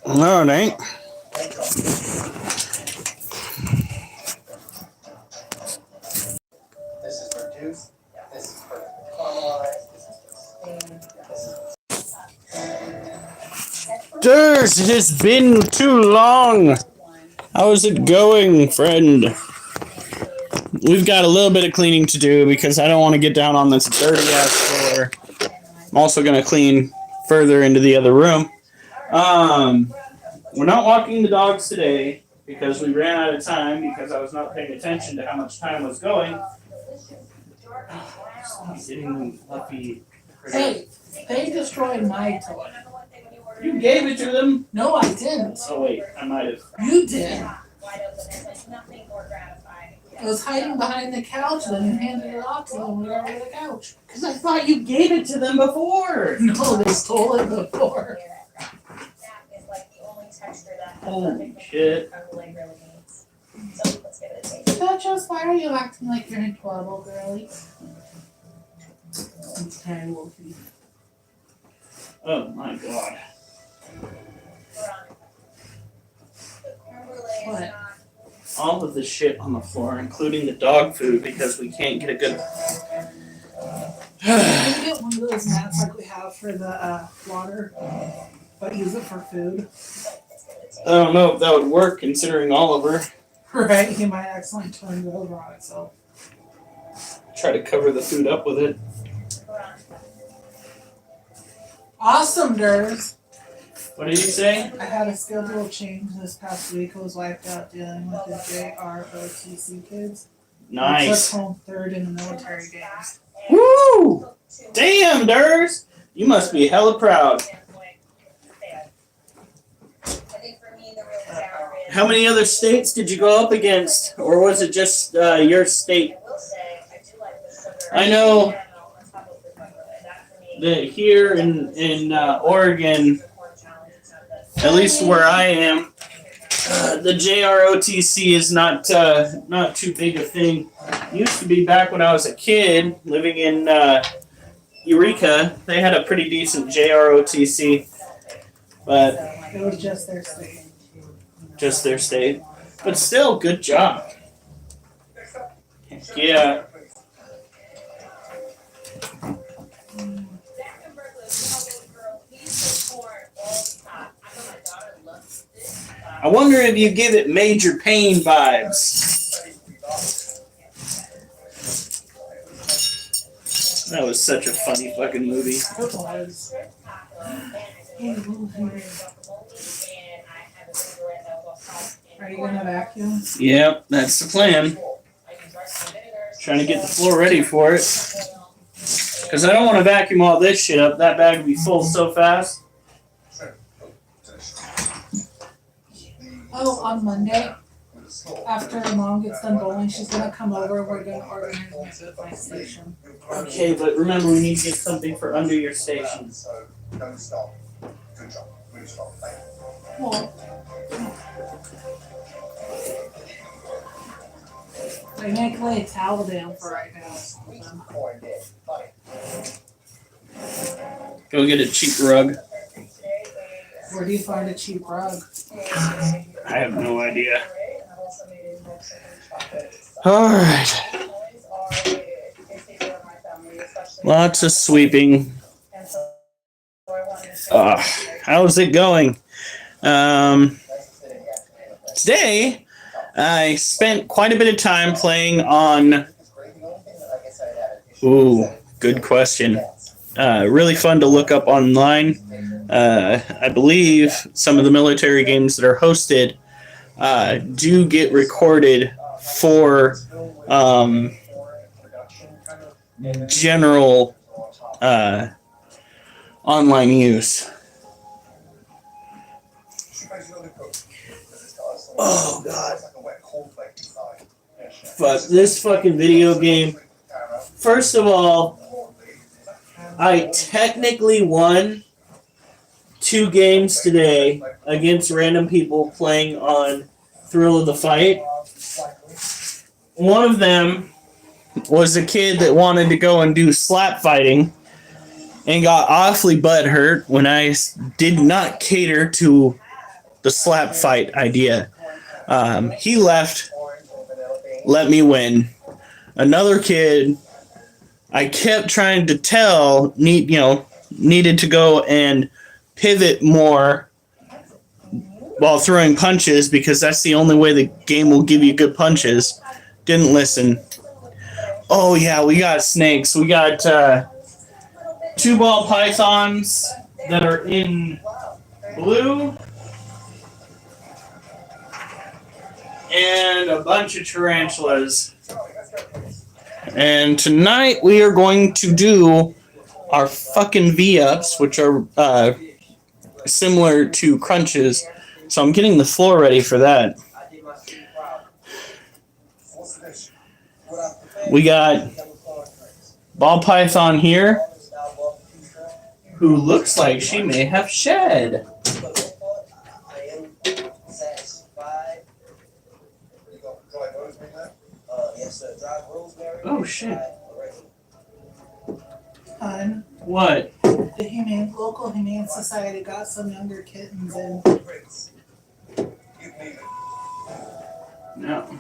No, it ain't. This is for juice. This is for caramelized. This is for steam. Durs, it has been too long. How is it going, friend? We've got a little bit of cleaning to do because I don't want to get down on this dirty ass floor. I'm also going to clean further into the other room. We're not walking the dogs today because we ran out of time because I was not paying attention to how much time was going. Stop getting them fluffy. Hey, they destroyed my toy. You gave it to them? No, I didn't. Oh wait, I might have. You did. I was hiding behind the couch, then you handed it off to them when we were over the couch. Because I thought you gave it to them before. No, they stole it before. Holy shit. Duchess, why are you acting like you're adorable, girlie? Okay, Wolfie. Oh my god. What? All of the shit on the floor, including the dog food, because we can't get a good. Can you get one of those mats like we have for the water, but use it for food? I don't know if that would work considering Oliver. Right, he might accidentally turn it over on itself. Try to cover the food up with it. Awesome, Durs. What did you say? I had a schedule change this past week. I was wiped out dealing with the JROTC kids. I Nice. took home third in the military games. Woo! Damn, Durs! You must be hella proud. How many other states did you go up against? Or was it just your state? I know that here in Oregon, at least where I am, the JROTC is not too big a thing. It used to be back when I was a kid living in Eureka. They had a pretty decent JROTC, but It was just their state. just their state. But still, good job. Yeah. I wonder if you give it Major Pain vibes. That was such a funny fucking movie. It was. Are you gonna vacuum? Yep, that's the plan. Trying to get the floor ready for it. Because I don't want to vacuum all this shit up. That bag would be full so fast. Oh, on Monday, after Mom gets done bowling, she's gonna come over. We're gonna organize my station. Okay, but remember we need to get something for under your station. Well, I make lay a towel down for right now. Go get a cheap rug. Where do you find a cheap rug? I have no idea. Alright. Lots of sweeping. How's it going? Today, I spent quite a bit of time playing on... Ooh, good question. Really fun to look up online. I believe some of the military games that are hosted do get recorded for general online use. Oh, God. But this fucking video game, first of all, I technically won 2 games today against random people playing on Thrill of the Fight. One of them was a kid that wanted to go and do slap fighting, and got awfully butthurt when I did not cater to the slap fight idea. He left, let me win. Another kid, I kept trying to tell, needed to go and pivot more while throwing punches because that's the only way the game will give you good punches. Didn't listen. Oh yeah, we got snakes. We got 2 ball pythons that are in blue and a bunch of tarantulas. And tonight we are going to do our fucking V-ups, which are similar to crunches. So I'm getting the floor ready for that. We got ball python here, who looks like she may have shed. Oh shit. Hun, What? the local humane society got some younger kittens in. No.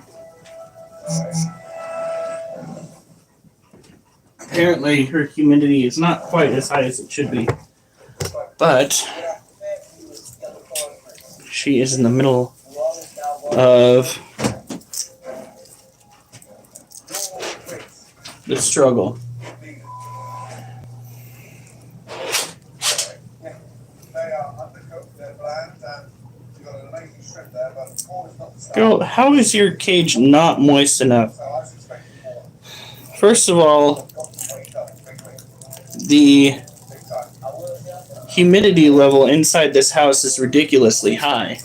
Apparently her humidity is not quite as high as it should be. But she is in the middle of the struggle. Girl, how is your cage not moist enough? First of all, the humidity level inside this house is ridiculously high.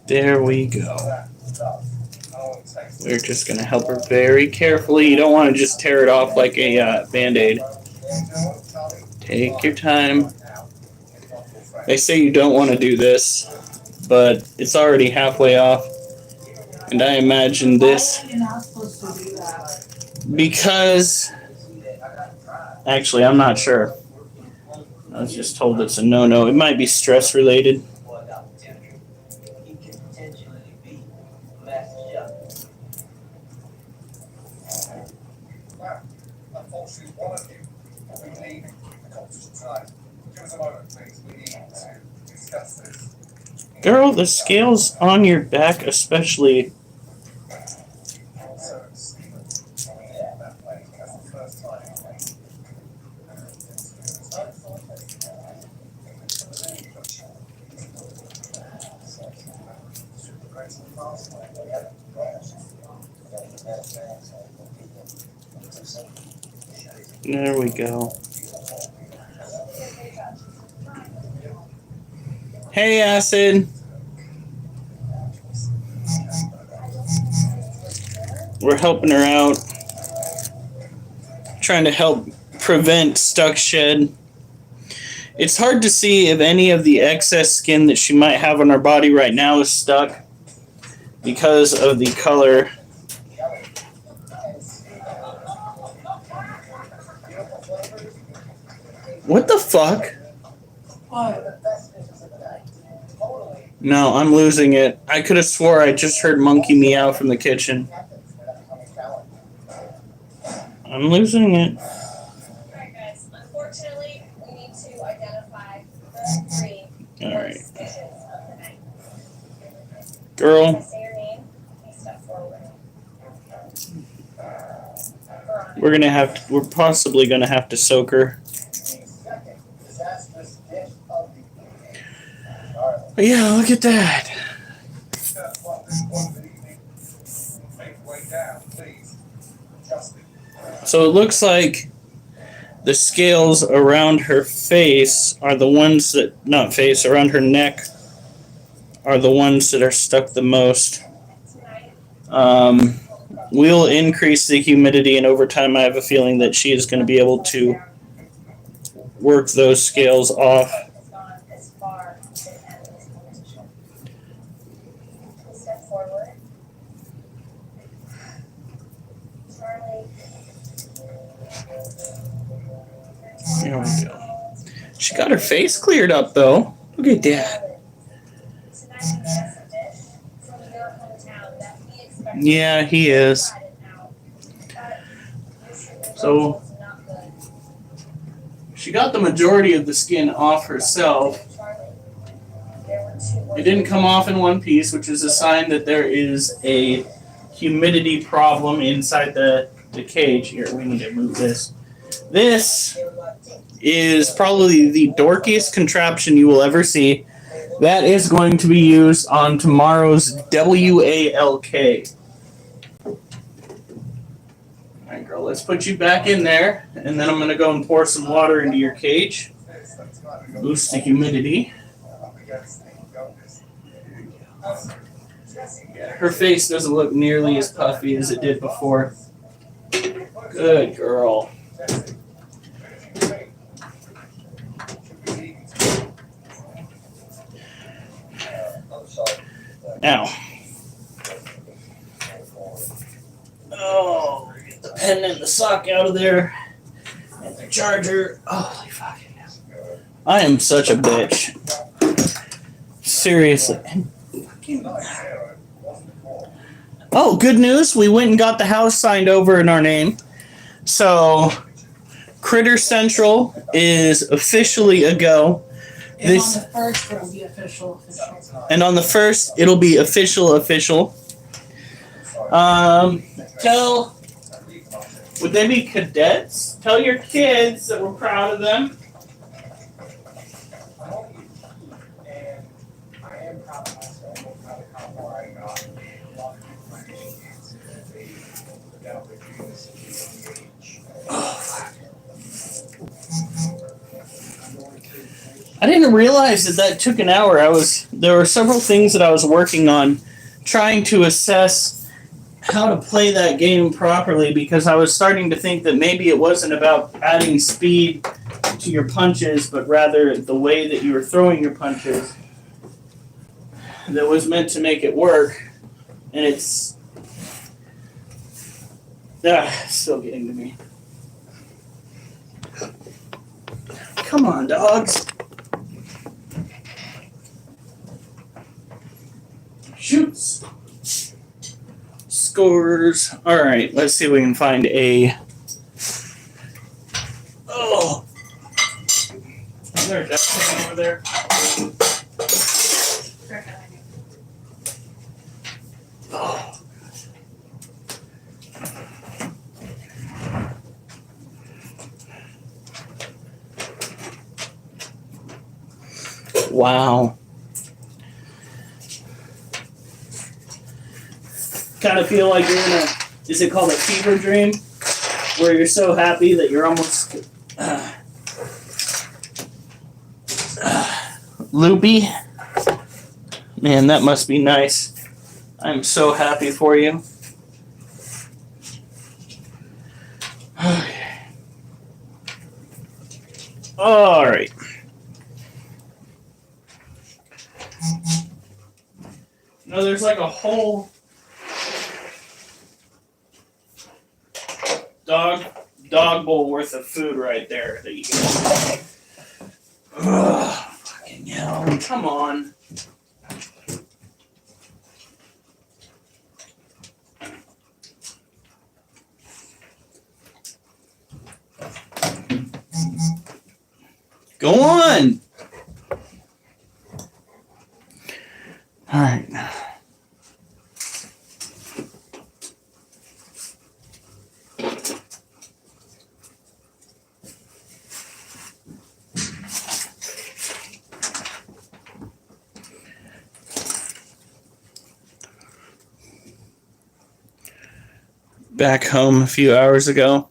There we go. We're just going to help her very carefully. You don't want to just tear it off like a Band-Aid. Take your time. They say you don't want to do this, but it's already halfway off. And I imagine this You're not supposed to do that. because... Actually, I'm not sure. I was just told it's a no-no. It might be stress-related. Girl, the scales on your back especially. There we go. Hey, Acid. We're helping her out. Trying to help prevent stuck shed. It's hard to see if any of the excess skin that she might have on her body right now is stuck because of the color. What the fuck? What? No, I'm losing it. I could have swore I just heard Monkey meow from the kitchen. I'm losing it. Alright guys, unfortunately, we need to identify the 3 Alright. suspicious of the night. Girl, Say your name, please step forward. we're possibly gonna have to soak her. But yeah, look at that. So it looks like the scales around her face are the ones that, not face, around her neck are the ones that are stuck the most. We'll increase the humidity, and over time I have a feeling that she is going to be able to work those scales off. Step forward. Charlie, There we go. She got her face cleared up though. Look at that. Tonight he has a dish from your hometown that he expects. Yeah, he is. Tried it out, but the So- results not good. She got the majority of the skin off herself. Charlie, there were two It didn't come off in one piece, which is a sign that there is a humidity problem inside the cage. Here, we need to move this. This is probably the dorkiest contraption you will ever see. That is going to be used on tomorrow's WALK. Alright, girl, let's put you back in there, and then I'm going to go and pour some water into your cage. Boost the humidity. Yeah, her face doesn't look nearly as puffy as it did before. Good girl. Now. Oh, get the pen and the sock out of there. And the charger. Holy fucking hell. I am such a bitch. Seriously. Oh, good news. We went and got the house signed over in our name. So, Critter Central is officially a go. And on the first, it'll be official. And on the first, it'll be official. Would they be cadets? Tell your kids that we're proud of them. I didn't realize that took an hour. There were several things that I was working on, trying to assess how to play that game properly, because I was starting to think that maybe it wasn't about adding speed to your punches, but rather the way that you were throwing your punches that was meant to make it work. And it's still getting to me. Come on, dogs. Shoots. Scores. Alright, let's see if we can find a... Oh! Is there a desk over there? Oh. Wow. Kind of feel like you're in a, is it called a fever dream? Where you're so happy that you're almost loopy. Man, that must be nice. I'm so happy for you. Okay. All right. No, there's like a whole dog bowl worth of food right there that you can. Ugh, fucking hell! Come on. Go on. All right. Back home a few hours ago.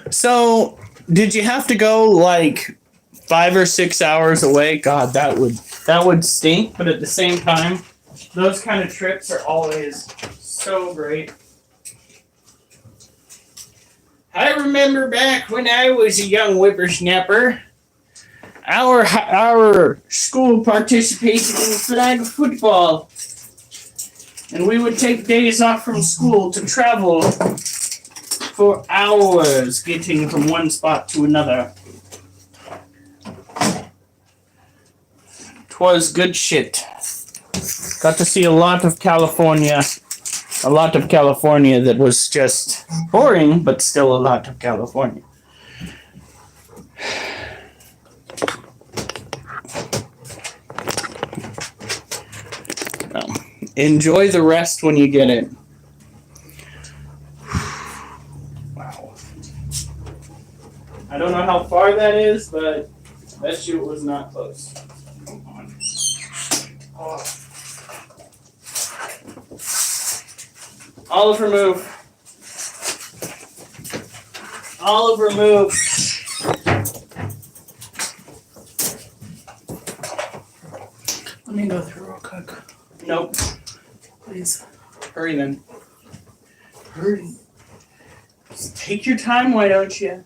So, did you have to go like 5 or 6 hours away? God, that would stink. But at the same time, those kind of trips are always so great. I remember back when I was a young whippersnapper, our school participated in flag football. And we would take days off from school to travel for hours getting from one spot to another. 'Twas good shit. Got to see a lot of California. A lot of California that was just boring, but still a lot of California. Well, enjoy the rest when you get it. Wow. I don't know how far that is, but I bet you it was not close. Come on. Oh. Olive remove. Olive remove. Let me go through real quick, Nope. please. Hurry then. Hurry. Just take your time, why don't you?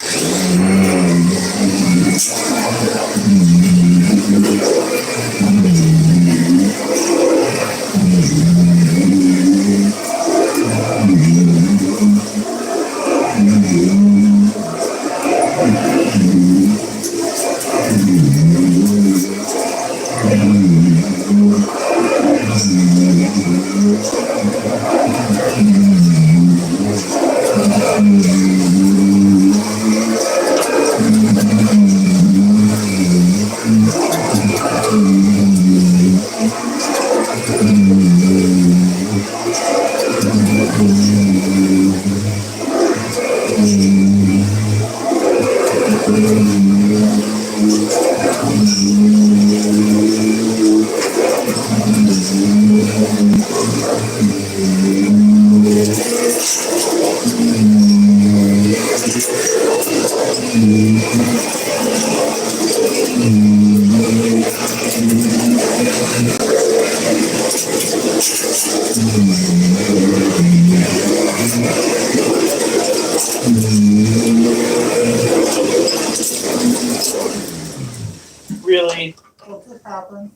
Really? What could happen?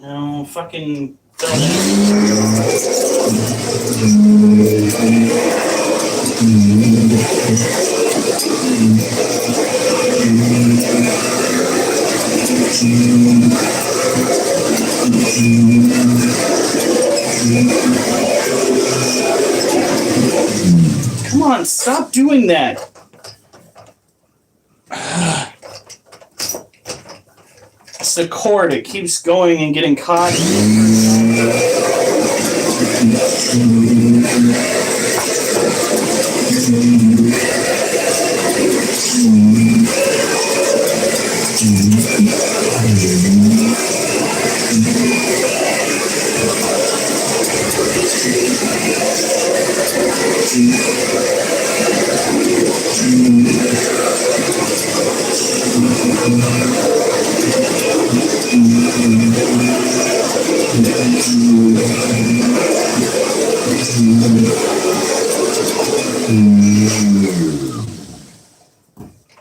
No, fucking fell down. Come on, stop doing that. It's the cord. It keeps going and getting caught.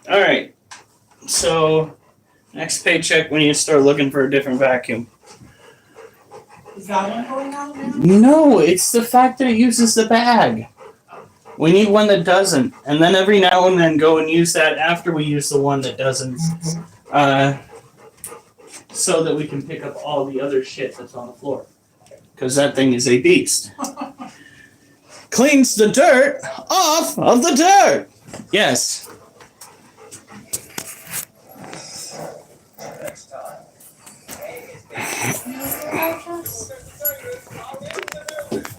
All right. So, next paycheck, we need to start looking for a different vacuum. Is that one going out now? No, it's the fact that it uses the bag. We need one that doesn't. And then every now and then go and use that after we use the one that doesn't. So that we can pick up all the other shit that's on the floor. Because that thing is a beast. Cleans the dirt off of the dirt. Yes.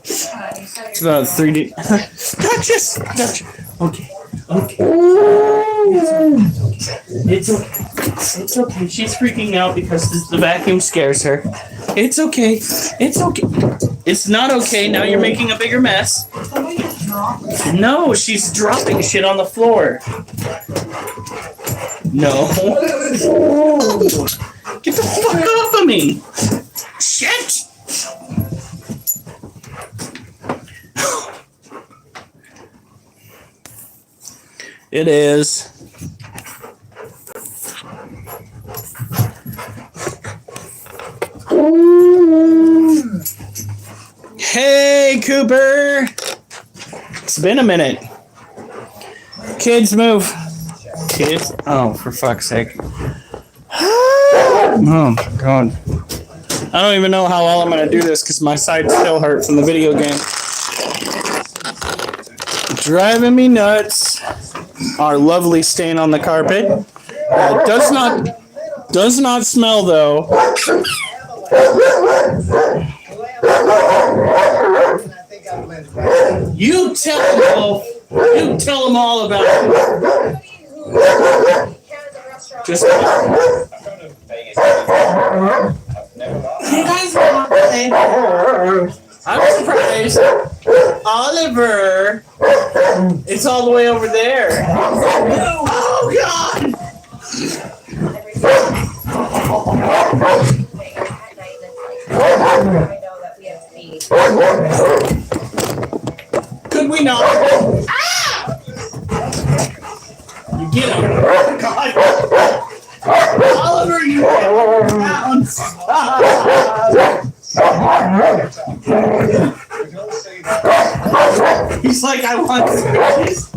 It's about 3D. Duchess! Okay. It's okay. It's okay. She's freaking out because the vacuum scares her. It's okay. It's okay. It's not okay. Now you're making a bigger mess. Somebody just dropped it. No, she's dropping shit on the floor. No. Get the fuck off of me. Shit! It is. Hey, Cooper. It's been a minute. Kids, move. Kids? Oh, for fuck's sake. Oh, my God. I don't even know how well I'm going to do this because my side still hurt from the video game. Driving me nuts. Our lovely stain on the carpet. Does not smell, though. You tell them all. You tell them all about it. Just. You guys are not playing. I'm surprised. Oliver. It's all the way over there. Oh, God. Could we not? Ah! You get him. God. Oliver, you bounce. He's like, I want this.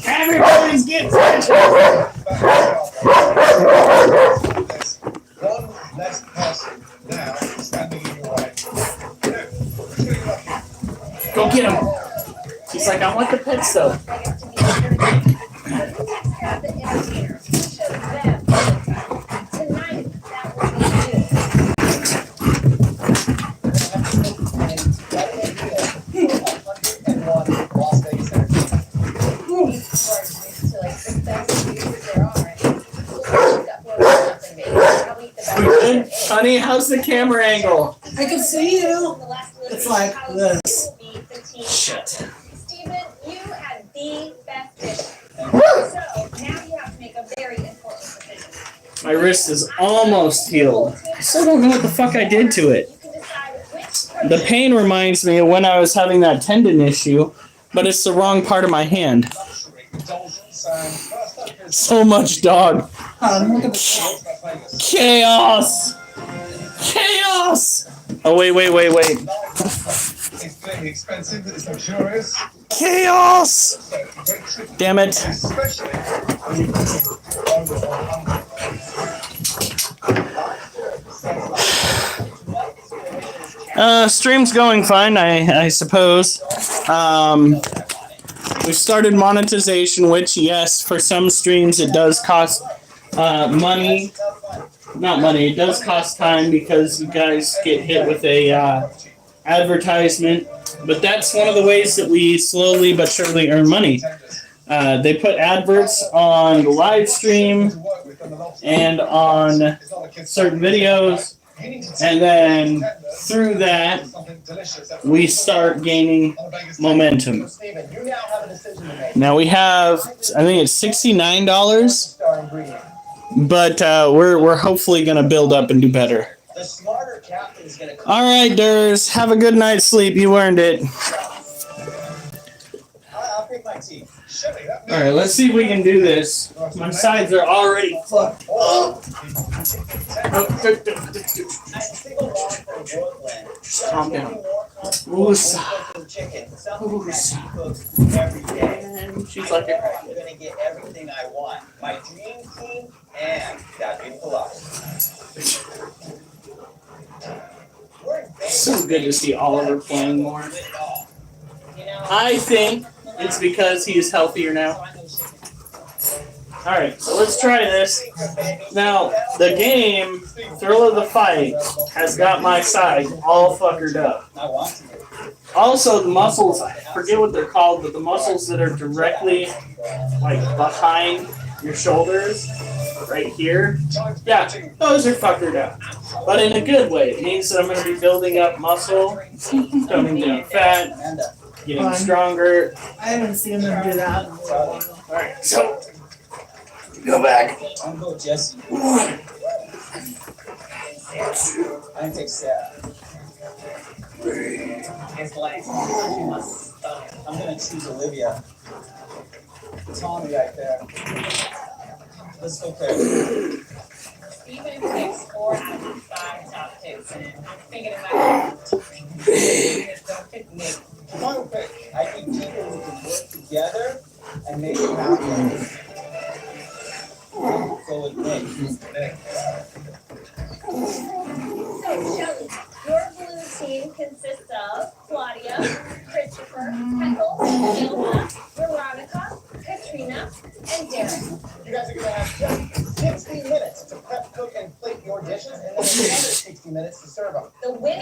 Everybody's getting it. One less person now standing in your way. Go get him. She's like, I want the pets though. Honey, how's the camera angle? I can see you. It's like this. Shit. Steven, you had the best dish. So now you have to make a very important decision. My wrist is almost healed. I still don't know what the fuck I did to it. You can decide which The pain reminds me of when I was having that tendon issue, but it's the wrong part of my hand. So much dog. Look at the Chaos! Chaos! Oh, wait. It's clearly expensive, but it's luxurious. Chaos! So, great trip, Damn it. especially when you put it over 100. Stream's going fine, I suppose. We've started monetization, which, yes, for some streams it does cost money. Not money, it does cost time because you guys get hit with a advertisement. But that's one of the ways that we slowly but surely earn money. They put adverts on the live stream and on certain videos. And then through that, we start gaining momentum. Now we have, I think it's $69, but we're hopefully going to build up and do better. All right, Durs, have a good night's sleep. You earned it. I'll pick my teeth. All right, let's see if we can do this. My sides are already fucked up. Calm down. Woosah. And she's like, I'm gonna get everything I want. My dream team and that beautiful life. so good to see Oliver playing more. I think it's because he's healthier now. Alright, so let's try this. Now, the game, Thrill of the Fight, has got my side all fuckered up. Also, the muscles, I forget what they're called, but the muscles that are directly, like, behind your shoulders, right here, yeah, those are fuckered up. But in a good way. It means that I'm going to be building up muscle, toning down fat, getting stronger. I haven't seen them do that in a while. Alright, so, go back. I'm going Jesse. 1, I take Sarah. 3. It's like, I'm gonna choose Olivia. Tommy right there. Let's go crazy. Steven picks 4 out of 5 top picks, and I'm thinking about don't pick Nick. Come on, crazy.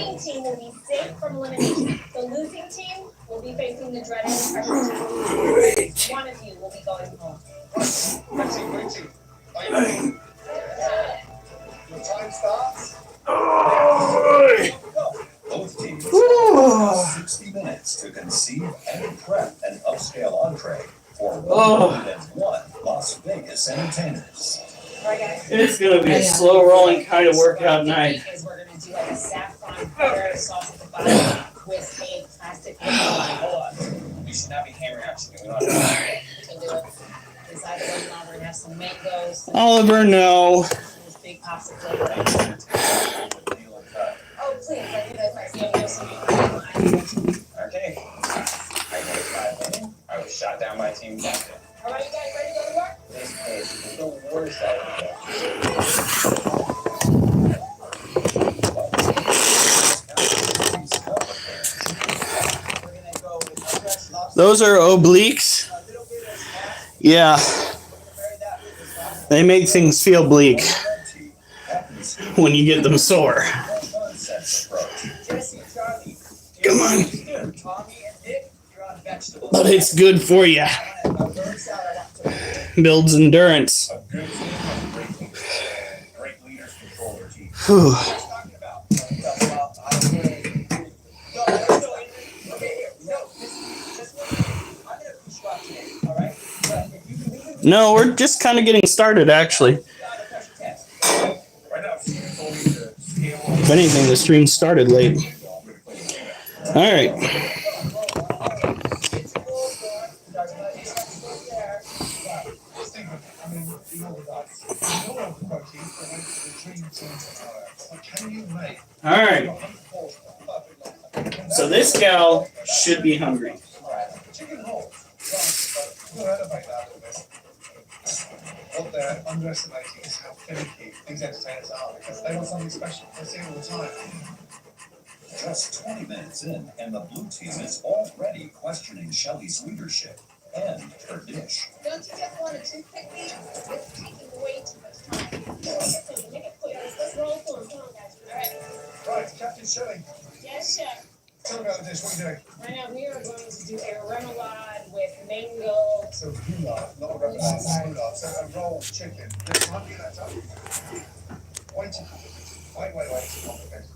winning team will be safe from elimination. The losing team will be facing the dreaded pressure test. One of you will be going home. Waiting. Are you ready? Your time starts. Both teams have 60 minutes to conceive and prep an upscale entree for 101 Las Vegas entertainers. Alright, guys. It's gonna be a slow rolling kind of workout night. Is we're gonna do like a saffron butter sauce at the bottom with a plastic lid. Hold on. You should not be hammering action. We don't have to. We can do it. Inside the lemon, we're gonna have some mangoes. Some Oliver, no. this big popsicle. Oh, please, I do that first. Yeah, some Okay. I gave my opinion. I was shot down by team captain. Alright, you guys ready to go to work? This page is the worst I would We're gonna go with fresh lobster. Those are obliques. A little bit of half. Yeah, Bury that with this lobster. they make things feel bleak Red team happens to when you get them sore. the nonsense approach. Jesse, Charlie. Come on. Tommy and Dick, you're on vegetables. But it's good for you. Builds endurance. A good team has great leaders. Great leaders control their team. Whew. Talking about. Okay, here. No, just I'm gonna push you off today, all right? But if you can leave it, No, we're just kind of getting started, actually. you got a pressure test. Right now, Steven told me to scale If anything, the stream started late. All right. It's a full score. Starts by the first there. Stephen, I mean, you know the dice. You know all the proteins that went to the dream team tomorrow. But can you make All right. 104 perfect lobster? So this gal should be hungry. Chicken rolls. Right, but we'll elevate that a little bit. What they're underestimating is how finicky these entertainers are because they want something special. They see it all the time. Just 20 minutes in, and the blue team is already questioning Shelley's leadership and her dish. Don't you just want to toothpick me? It's taking way too much time. Make it quick. Let's roll for it. Come on, guys. All right. Right, Captain Shelley, Yes, chef. tell me about the dish. What are you doing? Right now, we are going to do a remoulade with mango. So goulash, not a remoulade, goulash. So a rolled chicken. Let's not get that done. Wait. It's complicated.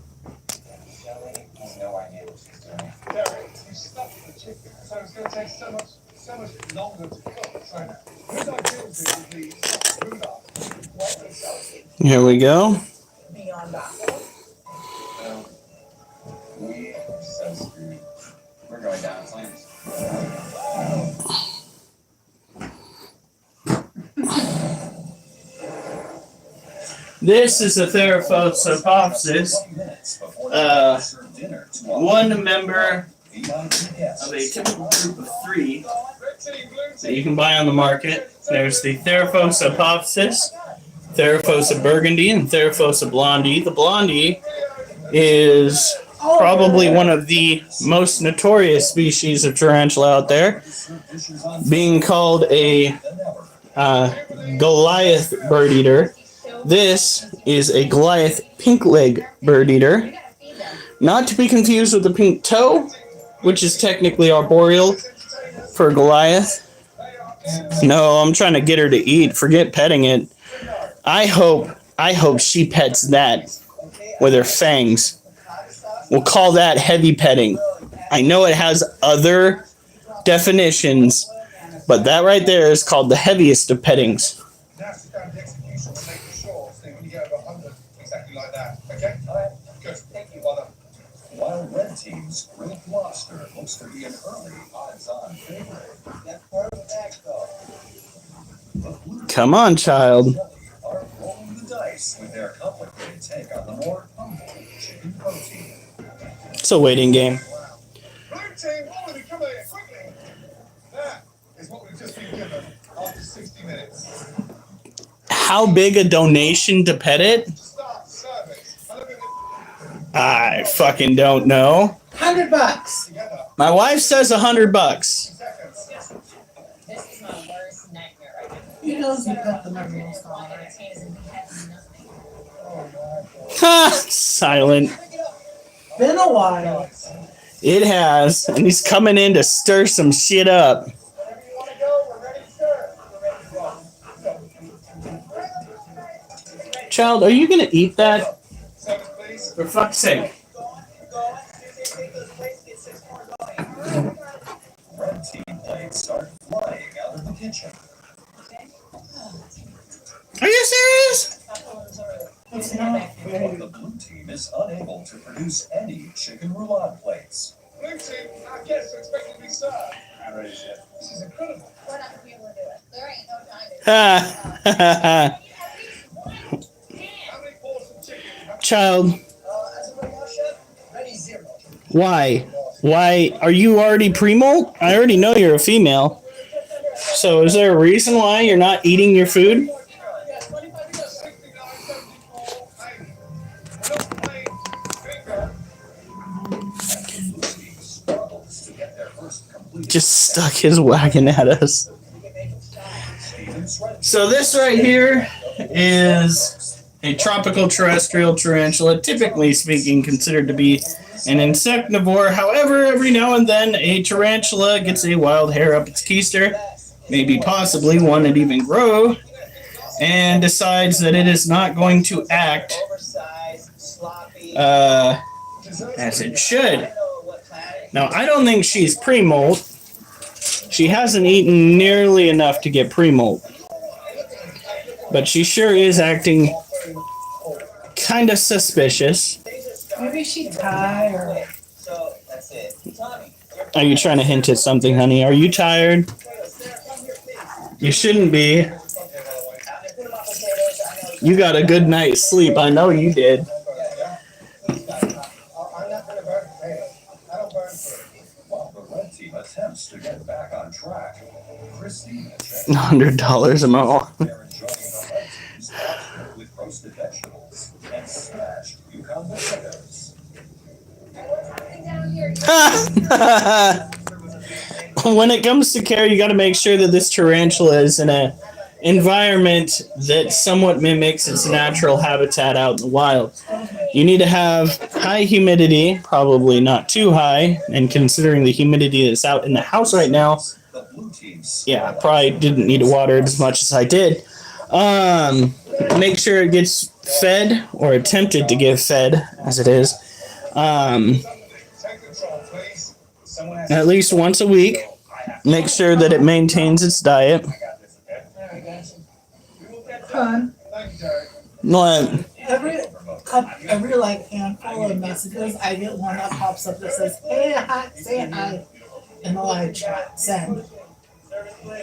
Shelley has no idea what she's doing. Derek, you stuffed the chicken, so it's going to take so much longer to cook. So whose idea was it with the stuffed goulash? What was Shelley? Here we go. Beyond that. We are so screwed. We're going down in flames. This is a Theraphosophopsis, 20 minutes before they serve dinner to a one member VIP guest. of a typical group of 3 Red team, blue that you can buy on the market. There's the Theraphosophopsis, Theraphosa burgundy, and Theraphosa blondie. The blondie is probably one of the most notorious species of tarantula out there, being called a Goliath bird eater. This is a Goliath pink leg bird eater, not to be confused with the pink toe, which is technically arboreal for Goliath. No, I'm trying to get her to eat. Forget petting it. I hope she pets that with her fangs. We'll call that heavy petting. I know it has other definitions, but that right there is called the heaviest of pettings. Now to go to execution and make sure so when you get over 100, exactly like that. Okay? Alright, good. Thank you, well done. While red team's grilled lobster looks to be an early odds-on favorite. That's perfect, though. The blue Come on, child. Shelley are rolling the dice with their complicated take on the more humble chicken protein. It's a waiting game. Wow. Blue team, Ollie, come here, quickly. That is what we've just been given after 60 minutes. How big a donation to pet it? Start service. And look at it I fucking don't know. $100. together. My wife says $100. Seconds. This is my worst nightmare right now. He knows you got the number one song, right? Entertainers and we have nothing. Oh, my God. Ha! Silent. Pick it up. been a while. It has, and he's coming in to stir some shit up. Whenever you want to go, we're ready to serve. We're ready to go. Child, are you gonna eat that? Service, please. For fuck's sake. Red team plates start flying out of the kitchen. Are you serious? It's not fair. The blue team is unable to produce any chicken roulade plates. Blue team, our guests are expected to be served. I'm ready, Chef. This is incredible. We're not gonna be able to do it. There ain't no time to. Ha. How many balls of chicken? Child, As of right now, chef, ready 0. why? Why are you already pre-molt? I already know you're a female. So is there a reason why you're not eating your food? Yeah, 25 minutes, 69.74. Hey, don't play finger. The blue team struggles to get their first complete. Just stuck his wagon at us. Steven's ready. So this right here is a tropical terrestrial tarantula, typically speaking considered to be an insectivore. However, every now and then a tarantula gets a wild hair up its keister, maybe possibly one that even grow, and decides that it is not going to act as it should. Now, I don't think she's pre-molt. She hasn't eaten nearly enough to get pre-molt. But she sure is acting kind of suspicious. Maybe she's tired. So that's it. Tommy, Are you trying to hint at something, honey? Are you tired? You shouldn't be. You got a good night's sleep. I know you did. I'm not gonna burn potatoes. I don't burn food. While the red team attempts to get back on track, Christina checks $100 a mo. they're enjoying the red team's pasta with roasted vegetables and smashed cucumber potatoes. What's happening down here? When it comes to care, you got to make sure that this tarantula is in a environment that somewhat mimics its natural habitat out in the wild. You need to have high humidity, probably not too high, and considering the humidity that's out in the house right now, The blue team's yeah, I probably didn't need to water it as much as I did. Make sure it gets fed, or attempted to get fed, as it is, Take control, please. Someone has at least once a week. Make sure that it maintains its diet. I got this, okay? Alright, guys. You will get Fun. Thank you, Jerry. Like, Every like handful of messages, I get one that pops up that says, "Hey, hi, say hi," in the live chat. Send.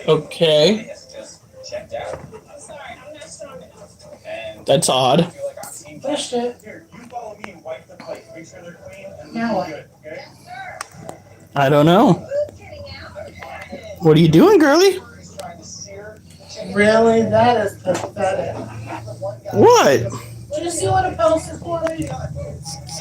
okay, Just checked out. I'm sorry, I'm not strong enough. And that's odd. I feel like I'm team Pushed it. Here, you follow me and wipe the plate. Make sure they're clean and Now what? good, okay? Yes, sir. I don't know. Food getting out. What are you doing, girly? He's trying to sear chicken. Really? That is pathetic. What? Did you see what I posted for me?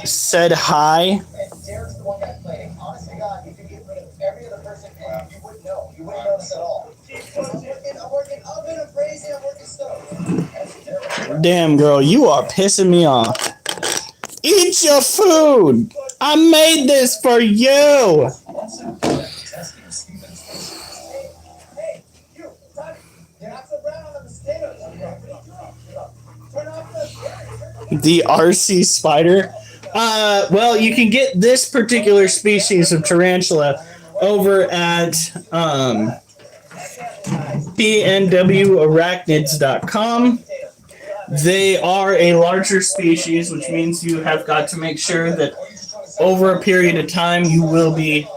Said hi. And Derek's the one guy playing. Honest to God, you could get rid of every other person and you wouldn't know. You wouldn't notice at all. I'm working oven, I'm braising, I'm working stove. Damn, girl, you are pissing me off. Eat your food. I made this for you. once again testing Steven's patience. Hey, you, Tommy, you're not so brown on the potatoes. Turn off The RC spider. Well, you can get this particular species of tarantula over at pnwarachnids.com. They are a larger species, which means you have got to make sure that over a period of time you will be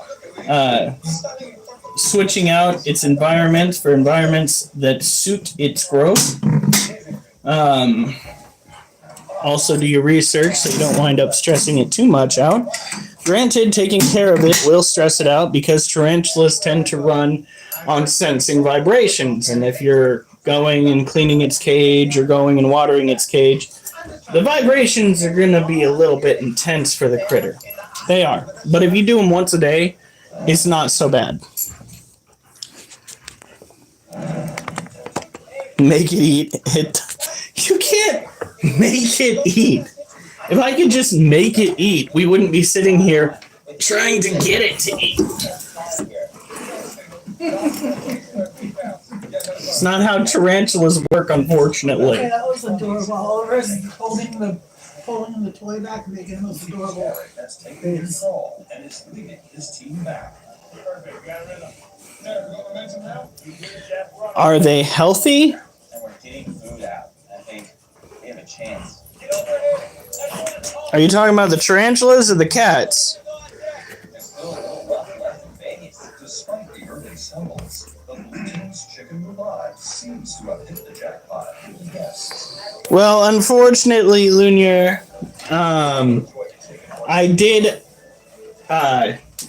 switching out its environment for environments that suit its growth. Also, do your research so you don't wind up stressing it too much out. Granted, taking care of it will stress it out because tarantulas tend to run on sensing vibrations. And if you're going and cleaning its cage or going and watering its cage, the vibrations are going to be a little bit intense for the critter. They are. But if you do them once a day, it's not so bad. Make it eat. You can't make it eat. If I could just make it eat, we wouldn't be sitting here trying to get it to eat. It's not how tarantulas work, unfortunately. Okay, that was adorable. Oliver's holding the toy back, making the most adorable. Jared has taken control and is leading his team back. Perfect, we got a rhythm. There, we got momentum now. Are they healthy? And we're getting food out. I think we have a chance. Get over here. Everyone at home. Are you talking about the tarantulas or the cats? There's still a little rough left in Vegas. Despite the early stumbles, the Blue Team's chicken roulade seems to have hit the jackpot. Yes. Well, unfortunately, Lunar, I did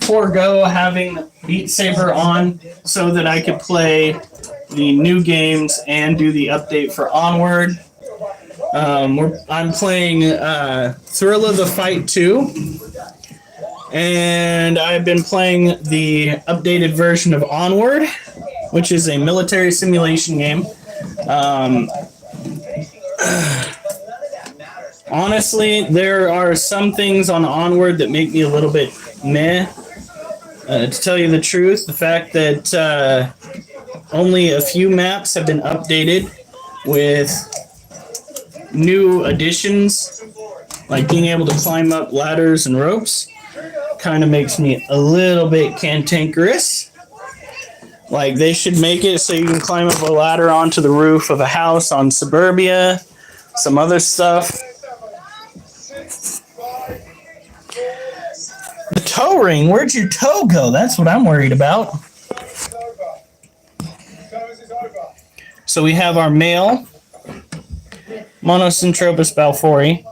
forego having Beat Saber on so that I could play the new games and do the update for Onward. I'm playing Thrill of the Fight 2, and I've been playing the updated version of Onward, which is a military simulation game. Honestly, there are some things on Onward that make me a little bit meh. To tell you the truth, the fact that only a few maps have been updated with new additions, like being able to climb up ladders and ropes, kind of makes me a little bit cantankerous. Like, they should make it so you can climb up a ladder onto the roof of a house on Suburbia, some other stuff. The toe ring, where'd your toe go? That's what I'm worried about. So we have our male, Monocentropus balfouri,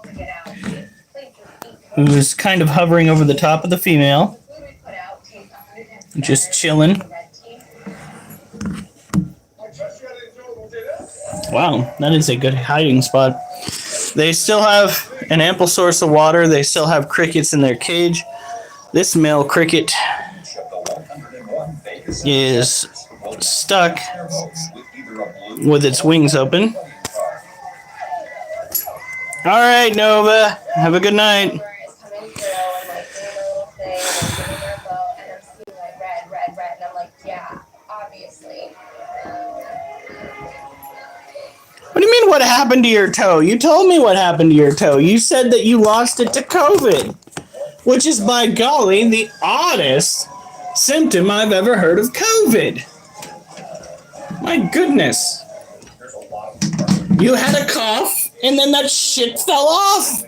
who's kind of hovering over the top of the female, just chilling. Wow, that is a good hiding spot. They still have an ample source of water. They still have crickets in their cage. This male cricket is stuck with its wings open. All right, Nova. Have a good night. What do you mean, what happened to your toe? You told me what happened to your toe. You said that you lost it to COVID, which is, by golly, the oddest symptom I've ever heard of COVID. My goodness. You had a cough, and then that shit fell off.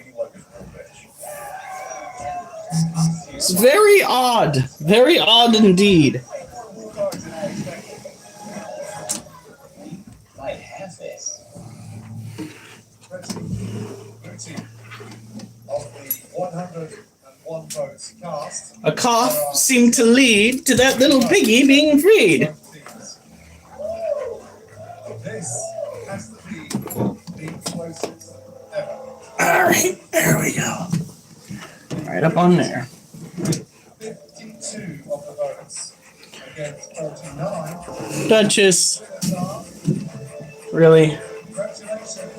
It's very odd. Very odd indeed. Might have this. Of the 101 votes cast, A cough seemed to lead to that little piggy being freed. this has to be the closest ever. Alright, there we go. Right up on there. 52 of the votes against 49. Duchess. Really? Congratulations.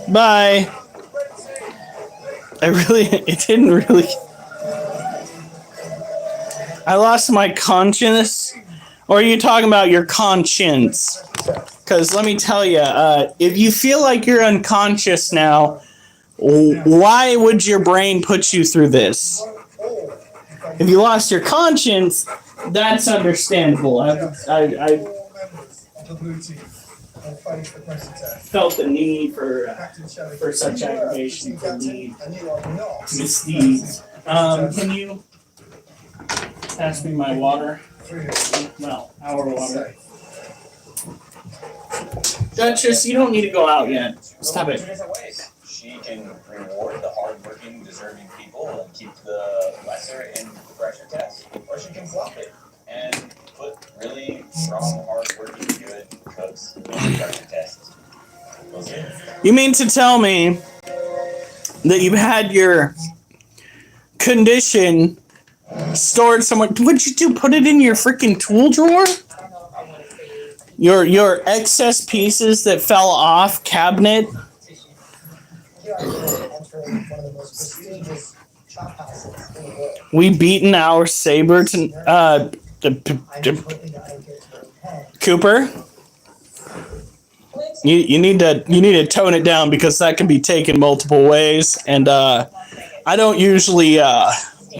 Bye. It didn't really. I lost my conscience. Or are you talking about your conscience? Because let me tell you, if you feel like you're unconscious now, why would your brain put you through this? If you lost your conscience, that's understandable. I All members of the blue team will face the pressure test. felt the need for Captain Shelley, such you are aggravation team to captain, lead and you are not misdeeds. Can you pass me my water? free of Well, our water. safe. Duchess, you don't need to go out yet. Stop Two it. different ways. She can reward the hardworking, deserving people and keep the lesser in the pressure test, or she can flop it and put really strong, hardworking, good cooks in the pressure test. We'll see. You mean to tell me that you had your condition stored somewhere? What'd you do? Put it in your freaking tool drawer? Your excess pieces that fell off cabinet. Here I am entering one of the most prestigious chop houses in the world. We beaten our saber to I just hoping that I get to head. Cooper. You need to tone it down because that can be taken multiple ways, and I don't usually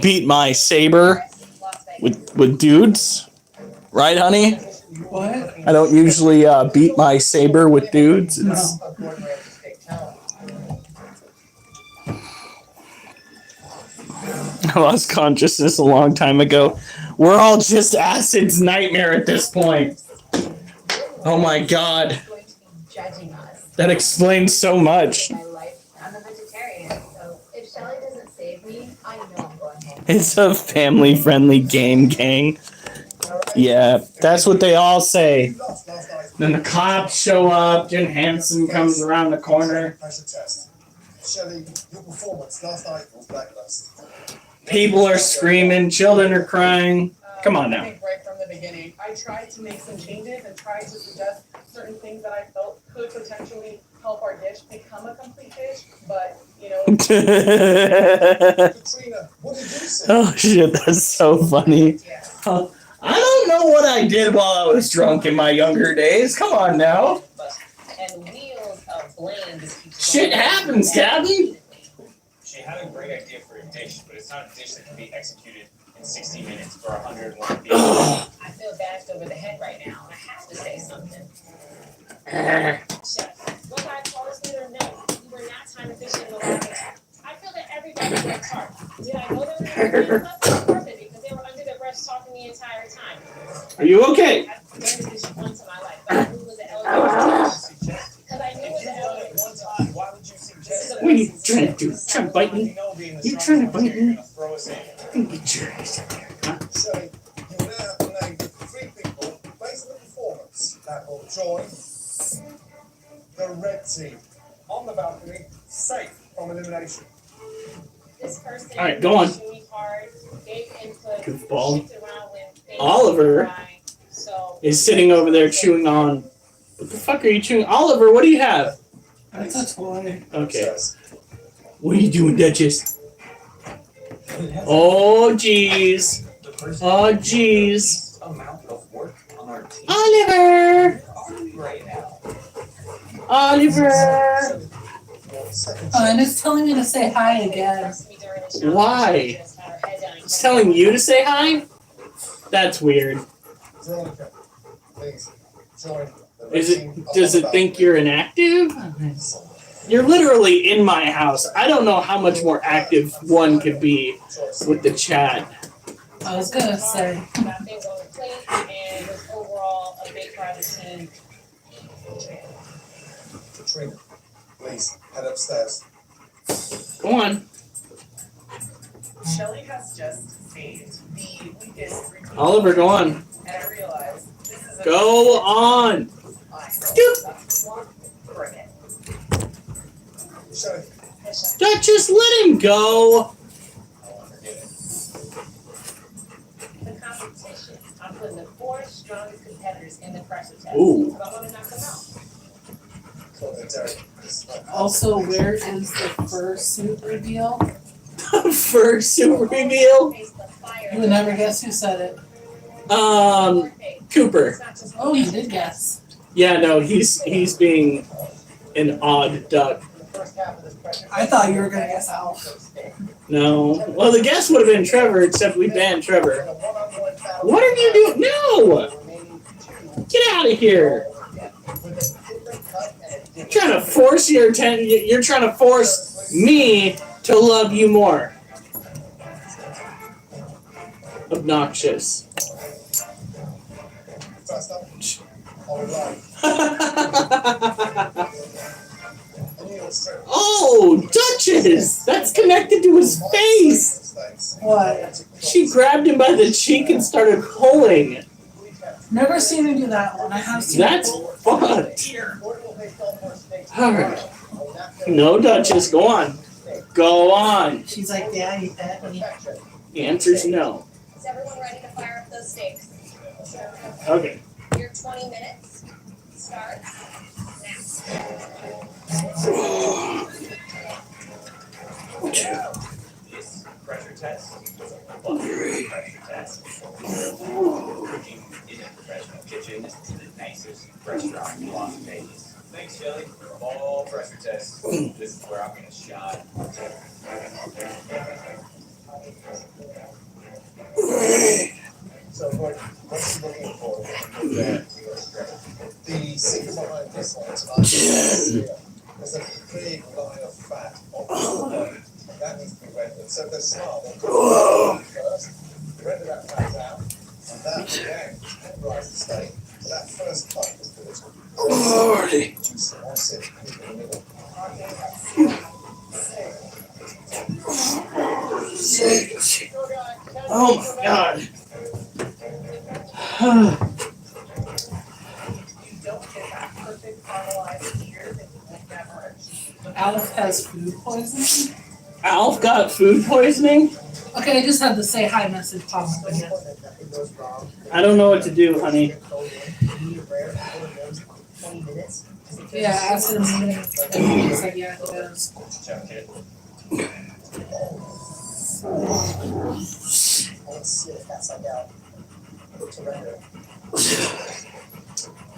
beat my saber with dudes, right, honey? What? I don't usually beat my saber with dudes. It's, I lost consciousness a long time ago. We're all just Acid's nightmare at this point. Oh my god. Judging us. That explains so much. My life, I'm a vegetarian, so if Shelly doesn't save me, I know I'm going home. It's a family-friendly game, gang. Yeah, that's what they all say. Then the cops show up, Jen Hansen comes around the corner. Pressure test. Shelley, your performance last night was blacklist. People are screaming, children are crying. Come on now. I think right from the beginning, I tried to make some changes and tried to suggest certain things that I felt could potentially help our dish become a complete dish, but, you know. Katrina, what did you say? Oh shit, that's so funny. Yeah. I don't know what I did while I was drunk in my younger days. Come on now. And wheels of blame just keep Shit happens, Gabby. She had a great idea for a dish, but it's not a dish that can be executed in 60 minutes for 101 people. Ugh. I feel bashed over the head right now, and I have to say something. Chef, whether I promised it or no, you were not time efficient in the lobby. I feel that everybody worked hard. Did I know they were going to be perfect because they were under their breath talking the entire time? Are you okay? I've done this dish once in my life, but I knew it was an elevator dish. Because I knew it was an elevator dish. Why would you suggest What are you trying to do? Trying to bite me? You trying to bite me? Throw us in. Get your ass in there, huh? Shelley, you now have to name 3 people based on the performance that will join the red team on the balcony, safe from elimination. This person All right, go on. pushed me hard, gave input, Goofball. shifted around when things Oliver were right. So is sitting over there chewing on. What the fuck are you chewing? Oliver, what do you have? That's a toy. Okay. Says, What are you doing, Duchess? Oh, jeez. Oh, jeez. Amount of work on our team. Oliver! Right now. Oliver! second Oh, and it's telling me to say hi again. Why? It's telling you to say hi? That's weird. Veronica, please join the red Is team it? on Does the it think balcony. you're inactive? You're literally in my house. I don't know how much more active one could be with the chat. I was gonna say. Things on the plate and was overall a big part of the team. Katrina, please head upstairs. Go on. Shelly has just saved the weakest routine. Oliver, go on. And I realize this is a Go on. Bring it. Shelley, Just let him go. I won't forget it. The competition. I'm putting the 4 strongest competitors in the pressure test. Ooh. But I want to knock them out. call me Derek. Also, where is the first suit reveal? First super reveal. Face the fire. You would never guess who said it. Cooper. It's not just Oh, you did guess. Yeah, no, he's being an odd duck. The first half of this pressure I thought you were gonna guess Alf. No. Well, the guess would have been Trevor, except we banned Trevor. in a one-on-one battle. What are you doing? No! Remaining 2 Get out of here. with a different cut and a You're different trying to force your attention. You're trying to force me to love you more. Obnoxious. First up, all right. I knew it was true. Oh, Duchess! That's connected to his face. Mistakes. What? She grabbed him by the cheek and started pulling. Never seen her do that one. I have seen That's it. fucked. Portable based on more stakes. Alright. No, Duchess, go on. Go on. She's like, Daddy, Daddy. The answer's no. Is everyone ready to fire up those stakes? Okay. Your 20 minutes starts now. This pressure test was a pressure test. Cooking in a professional kitchen in the nicest restaurant in Las Vegas. Thanks, Shelly. From all pressure tests, this is where I'm gonna shine. So, Gordon, what are you looking for with your strength? The secret behind this one is not there's a big line of fat on the bone. That needs to be rendered. So if they're smart, they'll cook it first, render that fat out, and that again tenderize the steak. So that first cut is critical. Lordy. Juice it, one sip, keep it in the middle. Oh my god. You don't get that perfect caramelized here that you will never achieve. Alf has food poisoning. Alf got food poisoning? Okay, I just had to say hi message pop up again. I don't know what to do, honey. Yeah, I asked him and he said, yeah, he does. Check it. Let's see if that's like out. To render.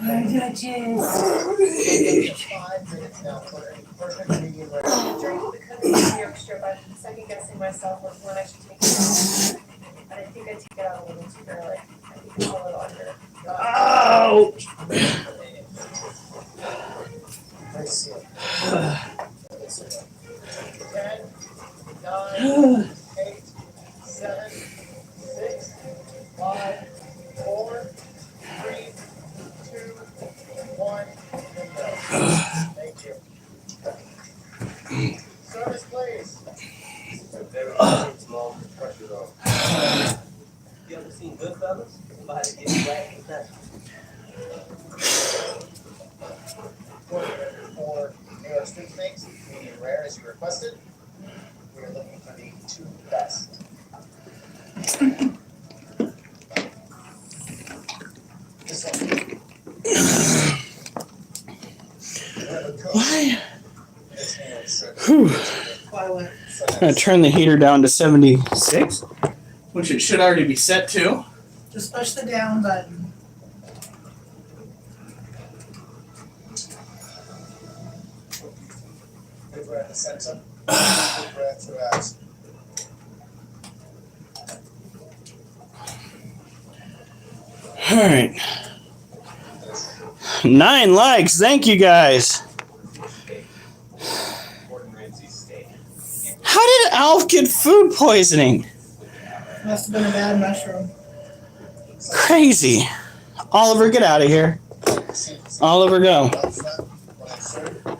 I got you. 5 minutes now for a perfect medium rare. During the cooking of the strip, I'm second guessing myself with when I should take it out. And I think I take it out a little too early. I think it's a little under. Oh! Let's see. 10, 9, 8, 7, 6, 5, 4, 3, 2, 1. Thank you. Service, please. Very small pressure zone. You ever seen Goodfellas? Somebody get whacked with that. For New York street steaks, medium rare as you requested. We are looking for the 2 best. This one. Why? This hand strip. Whew. Why what? I'm gonna turn the heater down to 76, which it should already be set to. Just push the down button. Good breath in the center. Good breath throughout. Alright. 9 likes. Thank you guys. Gordon Ramsay's steak. How did Alf get food poisoning? Must have been a bad mushroom. Crazy. Oliver, get out of here. Oliver, go. One flat, one through.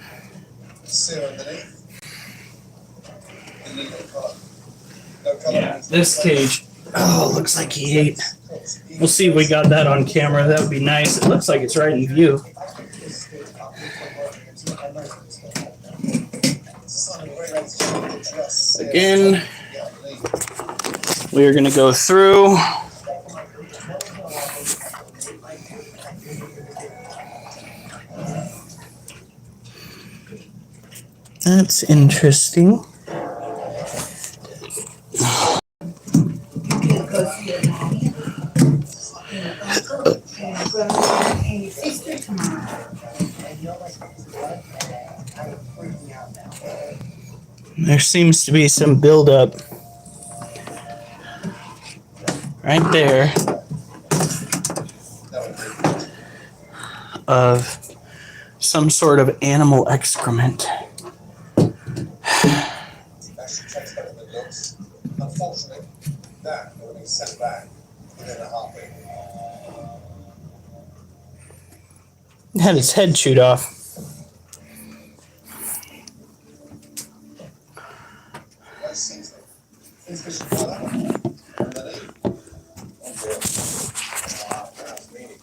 Sear underneath. You need no colour. No colour. Yeah, this cage. Oh, looks like he ate. We'll see if we got that on camera. That would be nice. It looks like it's right in view. Again, we are going to go through. That's interesting. There seems to be some buildup right there of some sort of animal excrement. Unfortunately, that will be sent back within a heartbeat. Had his head chewed off. Let's seize them. Please fish and colour. Underneath. That's meaty.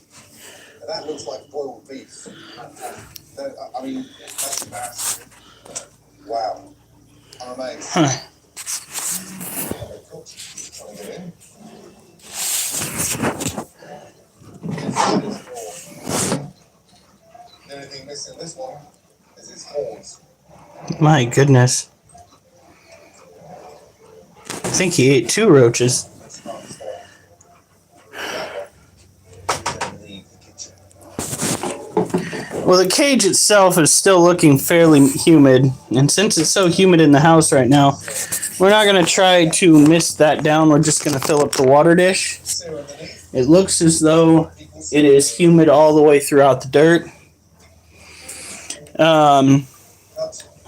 And that looks like boiled beef. I mean, that's embarrassing. Wow. I'm amazed. Huh. They're cooked. Trying to get in. Inside is raw. in this one is its horns. My goodness. I think he ate 2 roaches. It's not fault. Rather, you can leave the kitchen. Well, the cage itself is still looking fairly humid, and since it's so humid in the house right now, we're not going to try to mist that down. We're just going to fill up the water dish. Ceremony It looks as though equals it is humid all the way throughout the dirt. cut.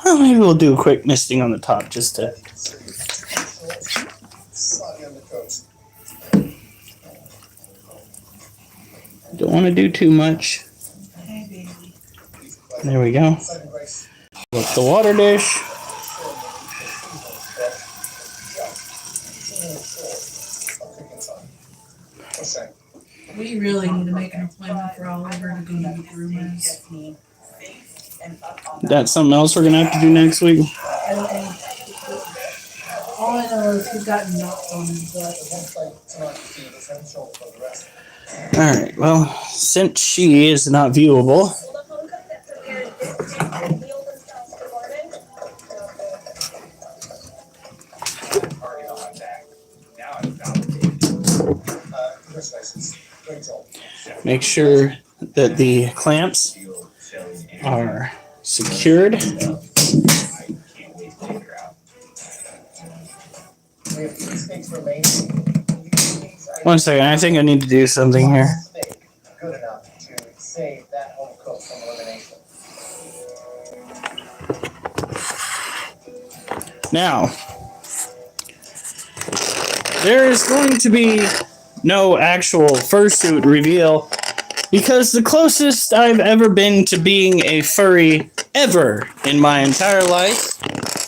Well, maybe we'll do a quick misting on the top just to... Slightly undercooked. Don't want to do too much. Hey, baby. There we go. Saving grace. Fill up the water dish. We really need to make an appointment for Oliver to go to the groomers. That's something else we're going to have to do next week. I don't know. All I know is he's got knots on his butt. Alright, well, since she is not viewable, Will the home cook that prepared this dish reveal themselves to Gordon? Already on my back. Now I'm validated. Congratulations. Great job. make sure that the clamps are secured. I can't wait to take her out. We have 3 steaks remaining. One second, I think I need to do something here. Steak good enough to save that home cook from elimination. Now, there is going to be no actual fursuit reveal because the closest I've ever been to being a furry ever in my entire life,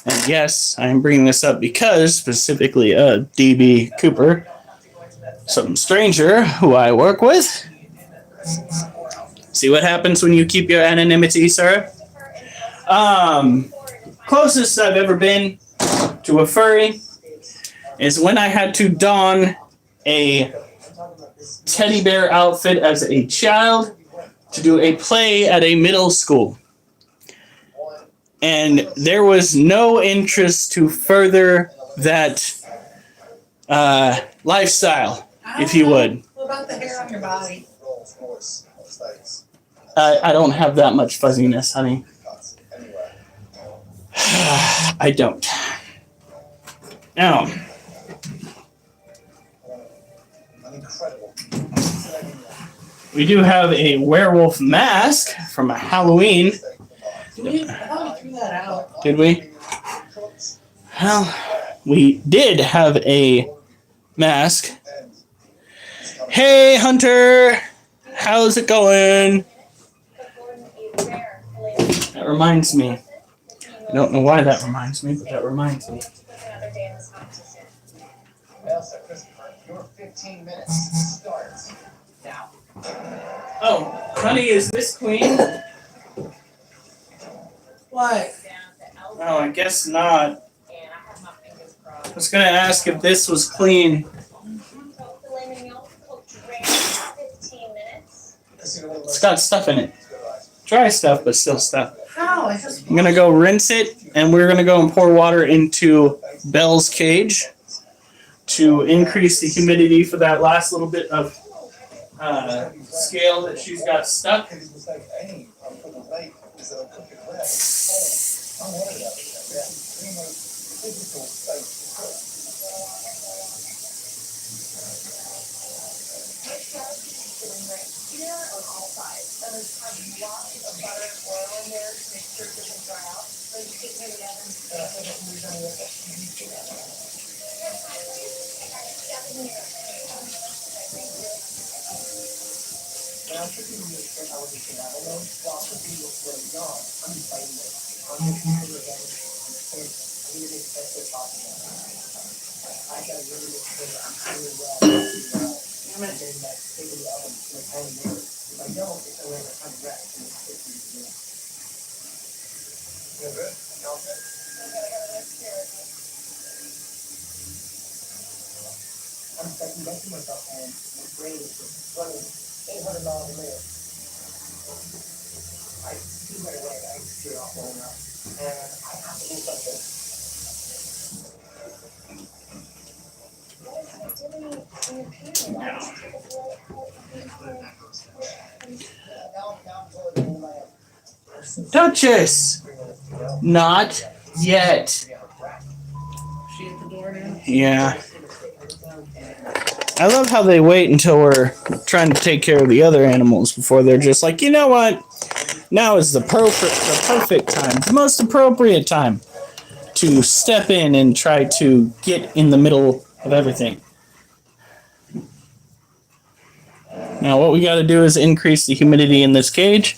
and yes, I'm bringing this up because specifically DB Cooper, some stranger who I work with. See what happens when you keep your anonymity, sir? Closest I've ever been to a furry is when I had to don a teddy bear outfit as a child to do a play at a middle school. And there was no interest to further that lifestyle, if you would. What about the hair on your body? Rolls Royce of steaks. I don't have that much fuzziness, honey. Cuts. Anyway. I don't. Now, An incredible. we do have a werewolf mask from a Halloween. I thought we threw that out. Did we? Well, we did have a mask. Hey, Hunter! How's it going? That reminds me. I don't know why that reminds me, but that reminds me. Well, Sir Christopher, your 15 minutes starts now. Oh, honey, is this clean? What? Oh, I guess not. I was gonna ask if this was clean. It's got stuff in it. Dry stuff, but still stuff. How? I just. I'm gonna go rinse it, and we're gonna go and pour water into Belle's cage to increase the humidity for that last little bit of scale that she's got stuck. His mistake, A, I'm putting a bait, is that I'm cooking red. I'm worried about it. Yeah. The most physical steak to cook. Now, I'm cooking the extent I was eating out alone, while cooking was really not. I'm fighting it. I'm making sure that I'm I need to make the best way possible. I gotta really make sure that I'm really well. I'm gonna get that take in the oven in a tiny minute. If I don't, it's gonna have a ton of rest and it's 15 minutes. You're good? Okay. I'm second guessing myself, and my brain is just running 800 miles a minute. I do you're not well enough. And I have to do something. What is it doing in your period? Why does it take a blood out of your period? Now I'm totally going to my head. Duchess! Not yet. She at the door now? Yeah. I love how they wait until we're trying to take care of the other animals before they're just like, you know what? Now is the perfect time, the most appropriate time to step in and try to get in the middle of everything. Now what we got to do is increase the humidity in this cage.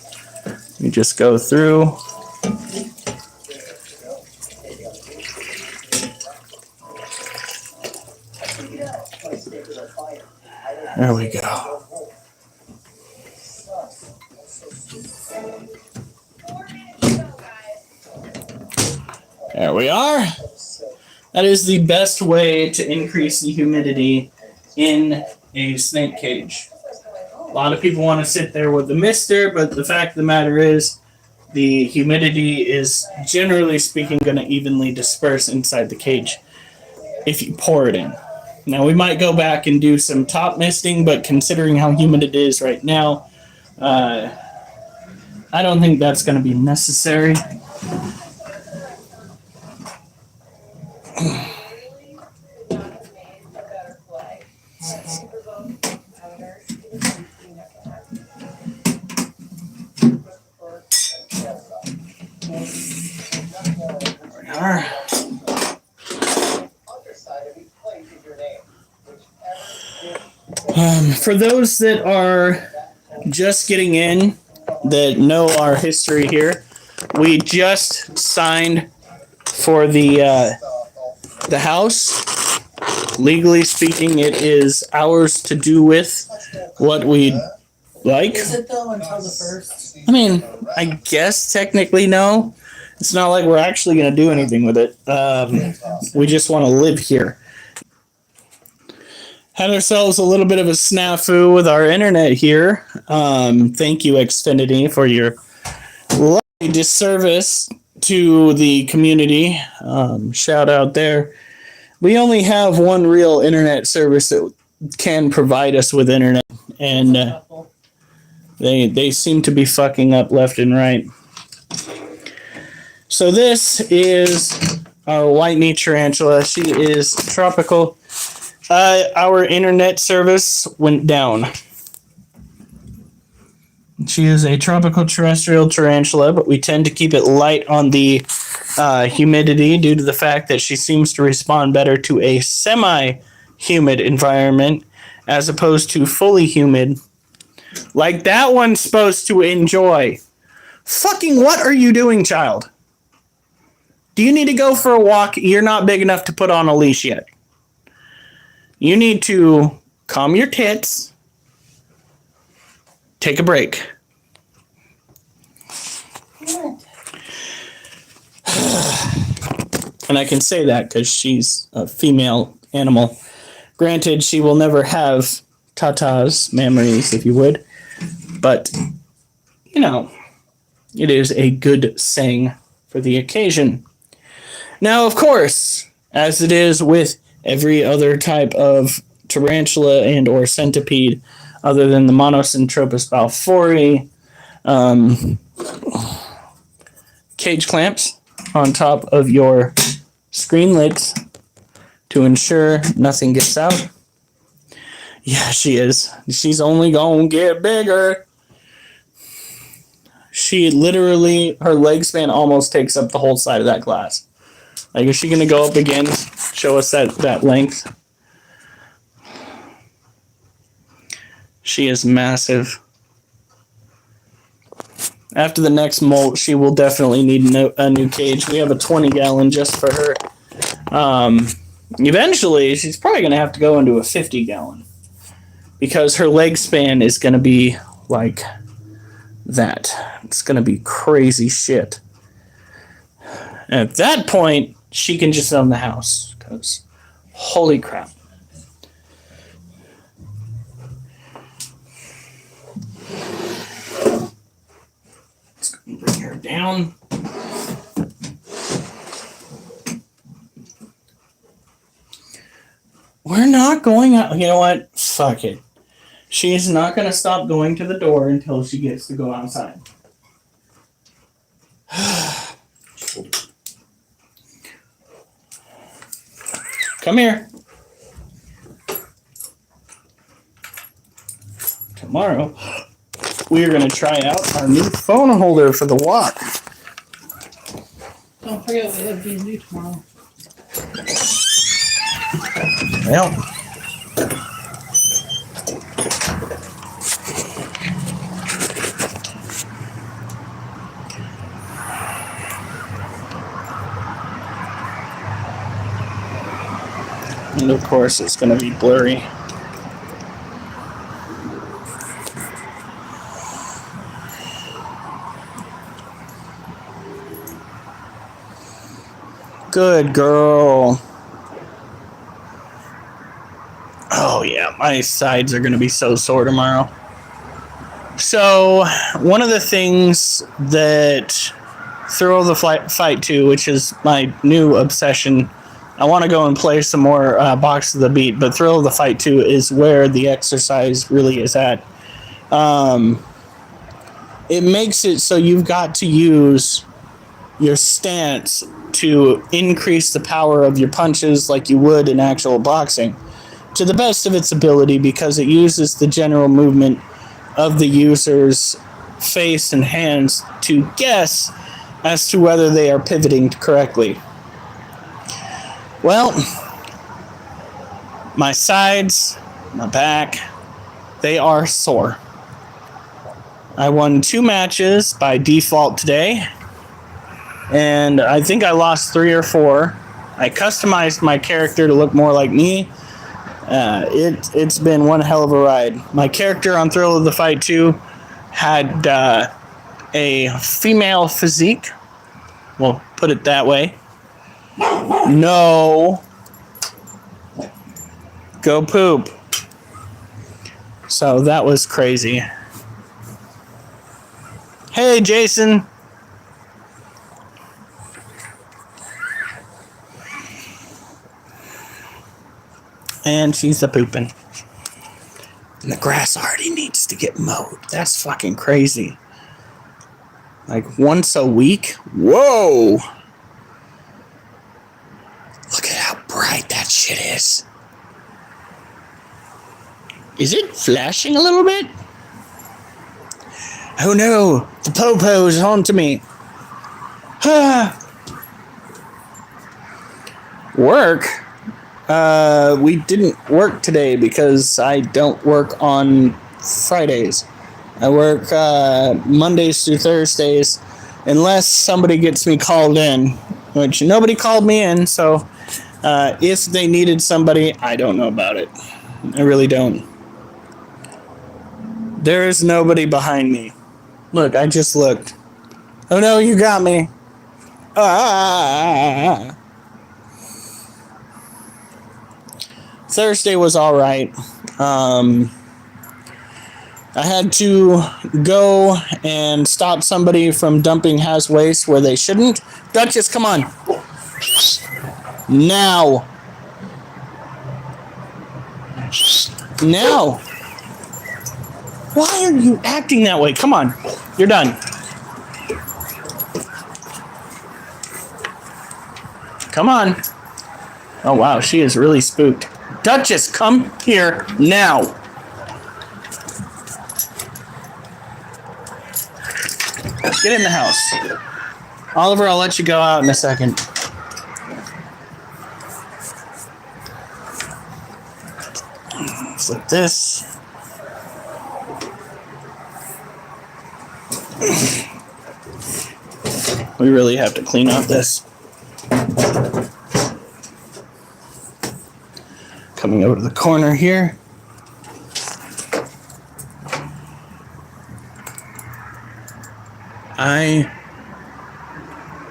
We just go through. There we go. There we are. That is the best way to increase the humidity in a snake cage. A lot of people want to sit there with the mister, but the fact of the matter is the humidity is, generally speaking, going to evenly disperse inside the cage if you pour it in. Now, we might go back and do some top misting, but considering how humid it is right now, I don't think that's going to be necessary. For those that are just getting in, that know our history here, we just signed for the house. Legally speaking, it is ours to do with what we like. Is it though until the 1st? I mean, I guess technically no. It's not like we're actually going to do anything with it. We just want to live here. Had ourselves a little bit of a snafu with our internet here. Thank you, Xfinity, for your lovely disservice to the community. Shout out there. We only have one real internet service that can provide us with internet, and they seem to be fucking up left and right. So this is our white knee tarantula. She is tropical. Our internet service went down. She is a tropical terrestrial tarantula, but we tend to keep it light on the humidity due to the fact that she seems to respond better to a semi-humid environment as opposed to fully humid, like that one's supposed to enjoy. Fucking what are you doing, child? Do you need to go for a walk? You're not big enough to put on a leash yet. You need to calm your tits, take a break. And I can say that because she's a female animal. Granted, she will never have tatas, memories, if you would. But, you know, it is a good saying for the occasion. Now, of course, as it is with every other type of tarantula and or centipede other than the Monocentropus balfouri, cage clamps on top of your screen lids to ensure nothing gets out. Yeah, she is. She's only gonna get bigger. She literally, her leg span almost takes up the whole side of that glass. Like, is she gonna go up again? Show us that length. She is massive. After the next molt, she will definitely need a new cage. We have a 20-gallon just for her. Eventually, she's probably gonna have to go into a 50-gallon because her leg span is gonna be like that. It's gonna be crazy shit. And at that point, she can just own the house because holy crap. Let's go and bring her down. not going out. You know what? Fuck it. She's not going to stop going to the door until she gets to go outside. Come here. Tomorrow, we are going to try out our new phone holder for the walk. Don't forget we have D&D tomorrow. Well, and of course, it's going to be blurry. Good girl. Oh yeah, my sides are going to be so sore tomorrow. So, one of the things that Thrill of the Fight 2, which is my new obsession, I want to go and play some more Box of the Beat, but Thrill of the Fight 2 is where the exercise really is at. It makes it so you've got to use your stance to increase the power of your punches like you would in actual boxing to the best of its ability, because it uses the general movement of the user's face and hands to guess as to whether they are pivoting correctly. Well, my sides, my back, they are sore. I won 2 matches by default today, and I think I lost 3 or 4. I customized my character to look more like me. It's been one hell of a ride. My character on Thrill of the Fight 2 had a female physique. We'll put it that way. No. Go poop. So that was crazy. Hey, Jason. And she's a pooping. And the grass already needs to get mowed. That's fucking crazy. Like once a week? Whoa! Look at how bright that shit is. Is it flashing a little bit? Oh no, the popo is onto me. Work? We didn't work today because I don't work on Fridays. I work Mondays through Thursdays, unless somebody gets me called in, which nobody called me in, so if they needed somebody, I don't know about it. I really don't. There is nobody behind me. Look, I just looked. Oh no, you got me. Ah. Thursday was all right. I had to go and stop somebody from dumping haz waste where they shouldn't. Duchess, come on. Now. Now. Why are you acting that way? Come on. You're done. Come on. Oh, wow. She is really spooked. Duchess, come here now. Get in the house. Oliver, I'll let you go out in a second. Flip this. We really have to clean up this. Coming over to the corner here. I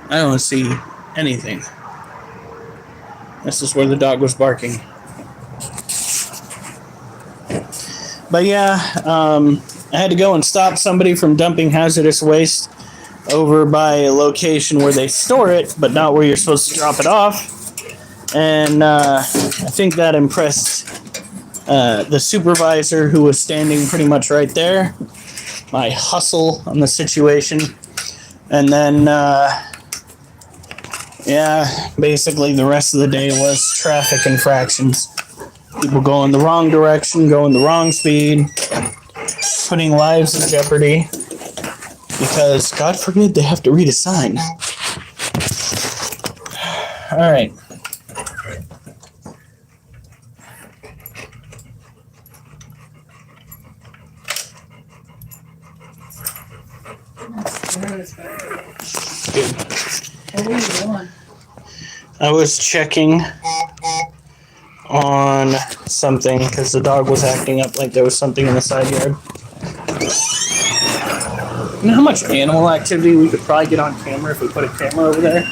don't see anything. This is where the dog was barking. But yeah, I had to go and stop somebody from dumping hazardous waste over by a location where they store it, but not where you're supposed to drop it off. And I think that impressed the supervisor, who was standing pretty much right there. My hustle on the situation. And then, yeah, basically the rest of the day was traffic infractions. People going the wrong direction, going the wrong speed, putting lives in jeopardy. Because, God forbid, they have to read a sign. Alright. Good. What were you doing? I was checking on something because the dog was acting up like there was something in the side yard. You know how much animal activity we could probably get on camera if we put a camera over there?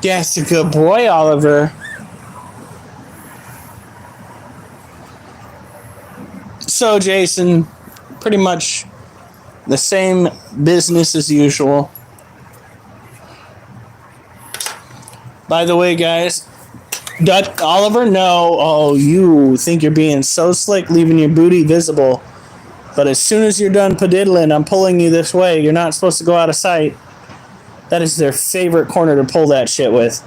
That's a good boy, Oliver. So, Jason, pretty much the same business as usual. By the way, guys, Oliver, no. Oh, you think you're being so slick, leaving your booty visible. But as soon as you're done padiddling, I'm pulling you this way. You're not supposed to go out of sight. That is their favorite corner to pull that shit with.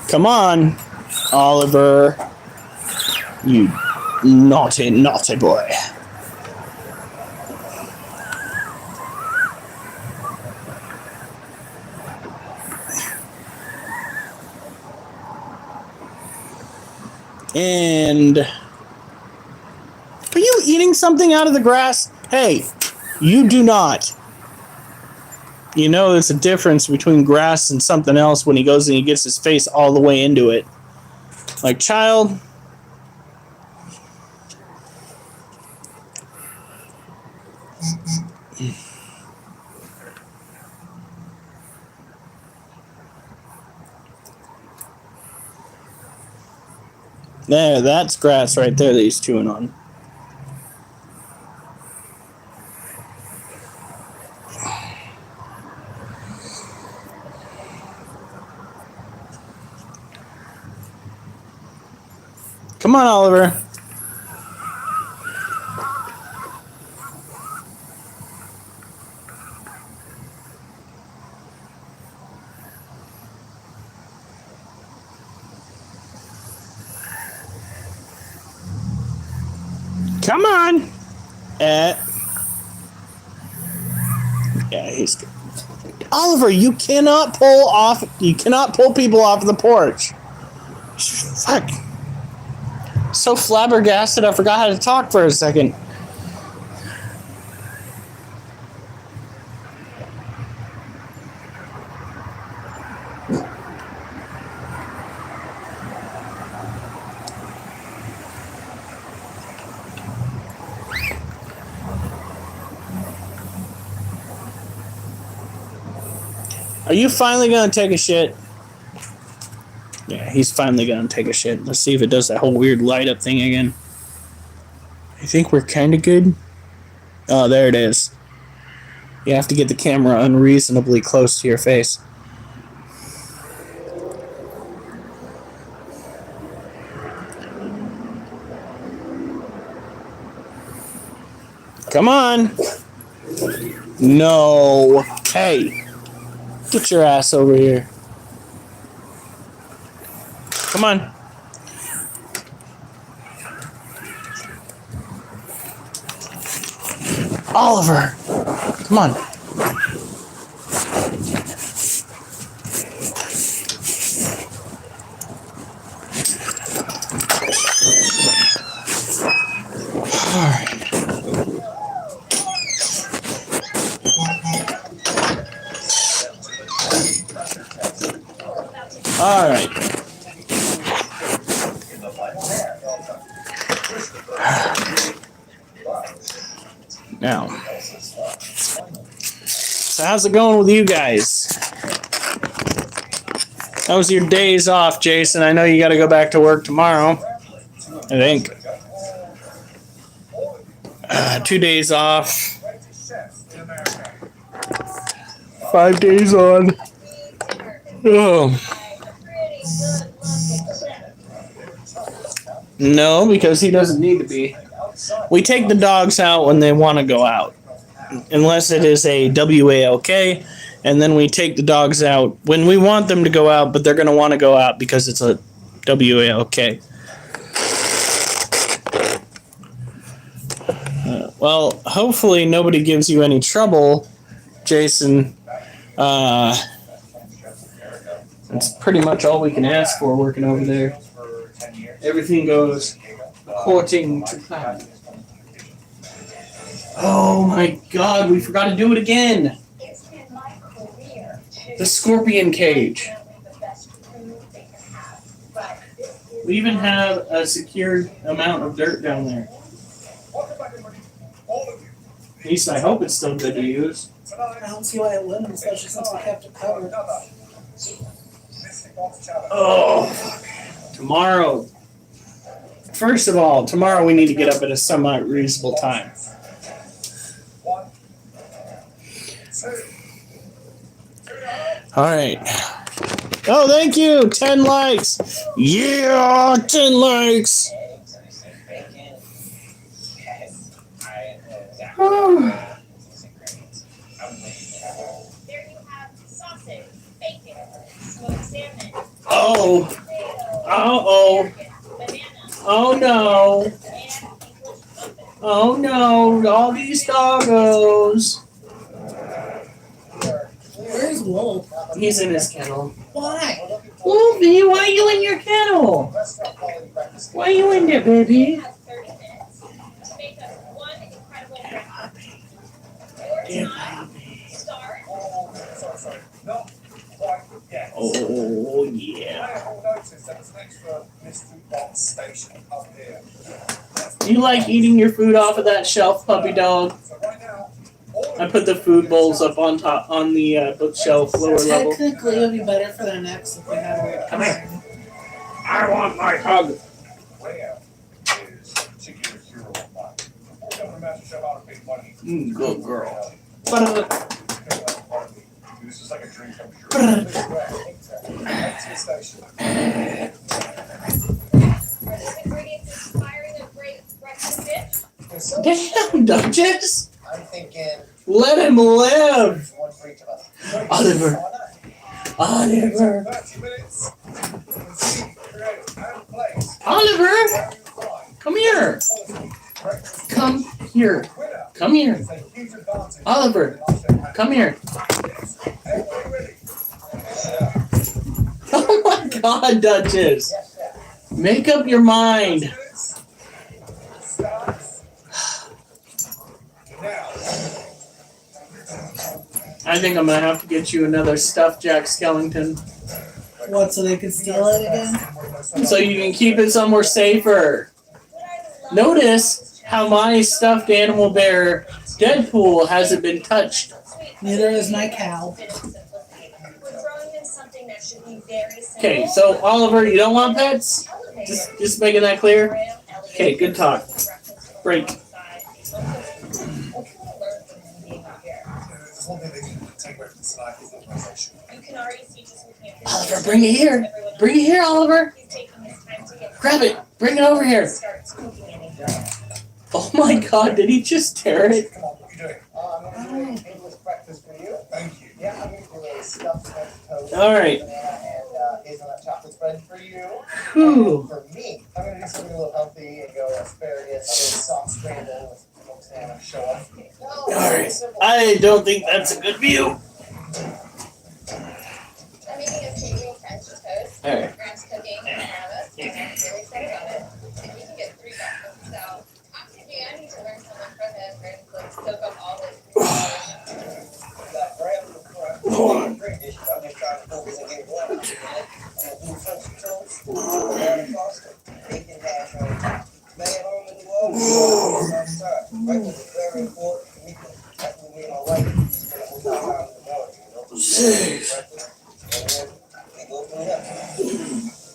Come on, Oliver. You naughty, naughty boy. And are you eating something out of the grass? Hey, you do not. You know there's a difference between grass and something else when he goes and he gets his face all the way into it. Like, child. There, that's grass right there that he's chewing on. Come on, Oliver. Come on. Yeah, he's good. Oliver, you cannot pull people off the porch. Fuck. So flabbergasted, I forgot how to talk for a second. Are you finally gonna take a shit? Yeah, he's finally gonna take a shit. Let's see if it does that whole weird light up thing again. I think we're kind of good. Oh, there it is. You have to get the camera unreasonably close to your face. Come on. No. Hey. Get your ass over here. Come on. Oliver. Come on. All right. Now, so how's it going with you guys? How was your days off, Jason? I know you got to go back to work tomorrow. I think. 2 days off. 5 days on. Oh. No, because he doesn't need to be. We take the dogs out when they want to go out. Unless it is a WALK, and then we take the dogs out when we want them to go out, but they're going to want to go out because it's a WALK. Well, hopefully nobody gives you any trouble, Jason. That's pretty much all we can ask for working over there. Everything goes according to plan. Oh my God, we forgot to do it again. The scorpion cage. We even have a secured amount of dirt down there. At least I hope it's still good to use. I don't see why it wouldn't, especially since we kept it covered. Oh, tomorrow. First of all, tomorrow we need to get up at a somewhat reasonable time. All right. Oh, thank you. 10 likes. Yeah, 10 likes. Oh. There you have sausage, bacon, smoked salmon. Oh. Uh-oh. Oh, no. Oh, no. All these doggos. Where's Wolf? He's in his kennel. Why? Wolfie, why are you in your kennel? Why are you in there, baby? Oh, yeah. Do you like eating your food off of that shelf, puppy dog? I put the food bowls up on top on the bookshelf, lower level. Technically, it would be better for their necks if we had a Come here. I want my hug. Good girl. This is like a dream come true. Damn, Duchess. I'm thinking. Let him live. One for each of us. Oliver. Oliver. 30 minutes. Oliver. Come here. Come here. Come here. Oliver. Come here. Oh my God, Duchess. Make up your mind. I think I'm going to have to get you another stuffed Jack Skellington. What, so they can steal it again? So you can keep it somewhere safer. Notice how my stuffed animal bear, Deadpool, hasn't been touched. Neither is my cow. Okay, so Oliver, you don't want pets? Just making that clear? Okay, good talk. Break. Oliver, bring it here. Bring it here, Oliver. Grab it. Bring it over here. Oh my God, did he just tear it? I'm going to do English breakfast for you. Thank you. Yeah, I'm going to do a stuffed toast. All right. And hazelnut chocolate spread for you. Whew. For me, I'm going to do something a little healthy and go asparagus, a little soft scramble with smoked salmon. Show up. All right. I don't think that's a good view. I'm making a savory French toast. All right. Grand's cooking and I'm really excited about it. And we can get 3 breakfasts out. Actually, I need to learn something from him. Learn to like soak up all this.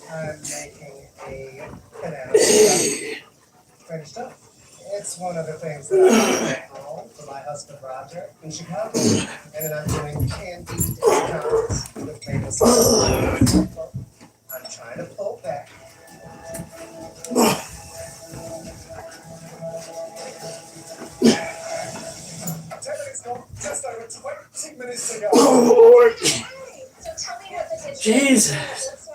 I'm making a banana. one of the things that I make home for my husband Roger in Chicago. And then I'm doing candy discounts with maple syrup. I'm trying to pull back. 10 minutes ago, just over 20 minutes ago. Lord. So tell me what the dish Jesus.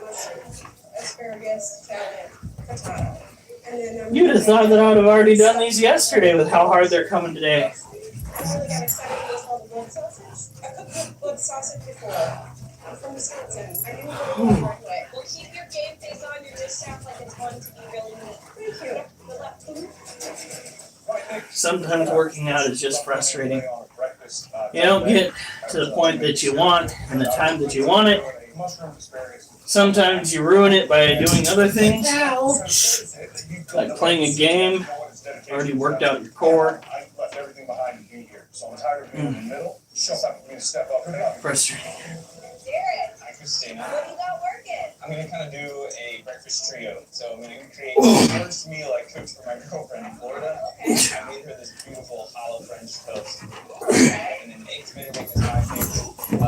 Mushrooms, asparagus, salad, potato. And then You'd have thought that I would have already done these yesterday with how hard they're coming today. I really got excited when I saw the blood sausage. I cooked blood sausage before. I'm from Wisconsin. I knew what it was right away. Well, keep your game face on. Your dish sounds like it's going to be really neat. Thank you. Good luck. Sometimes working out is just frustrating. You don't get to the point that you want and the time that you want it. Sometimes you ruin it by doing other things, Ouch. like playing a game. Already worked out your core. I left everything behind to be here, so I'm tired of being in the middle. Show up for me to step up and up. Frustrating. Derek, Hi, Christina. what do you got working? I'm gonna kind of do a breakfast trio. So I'm gonna create the first meal I cooked for my girlfriend in Florida. I made her this beautiful hollow French toast. And then eggs Benedict is my favorite. But I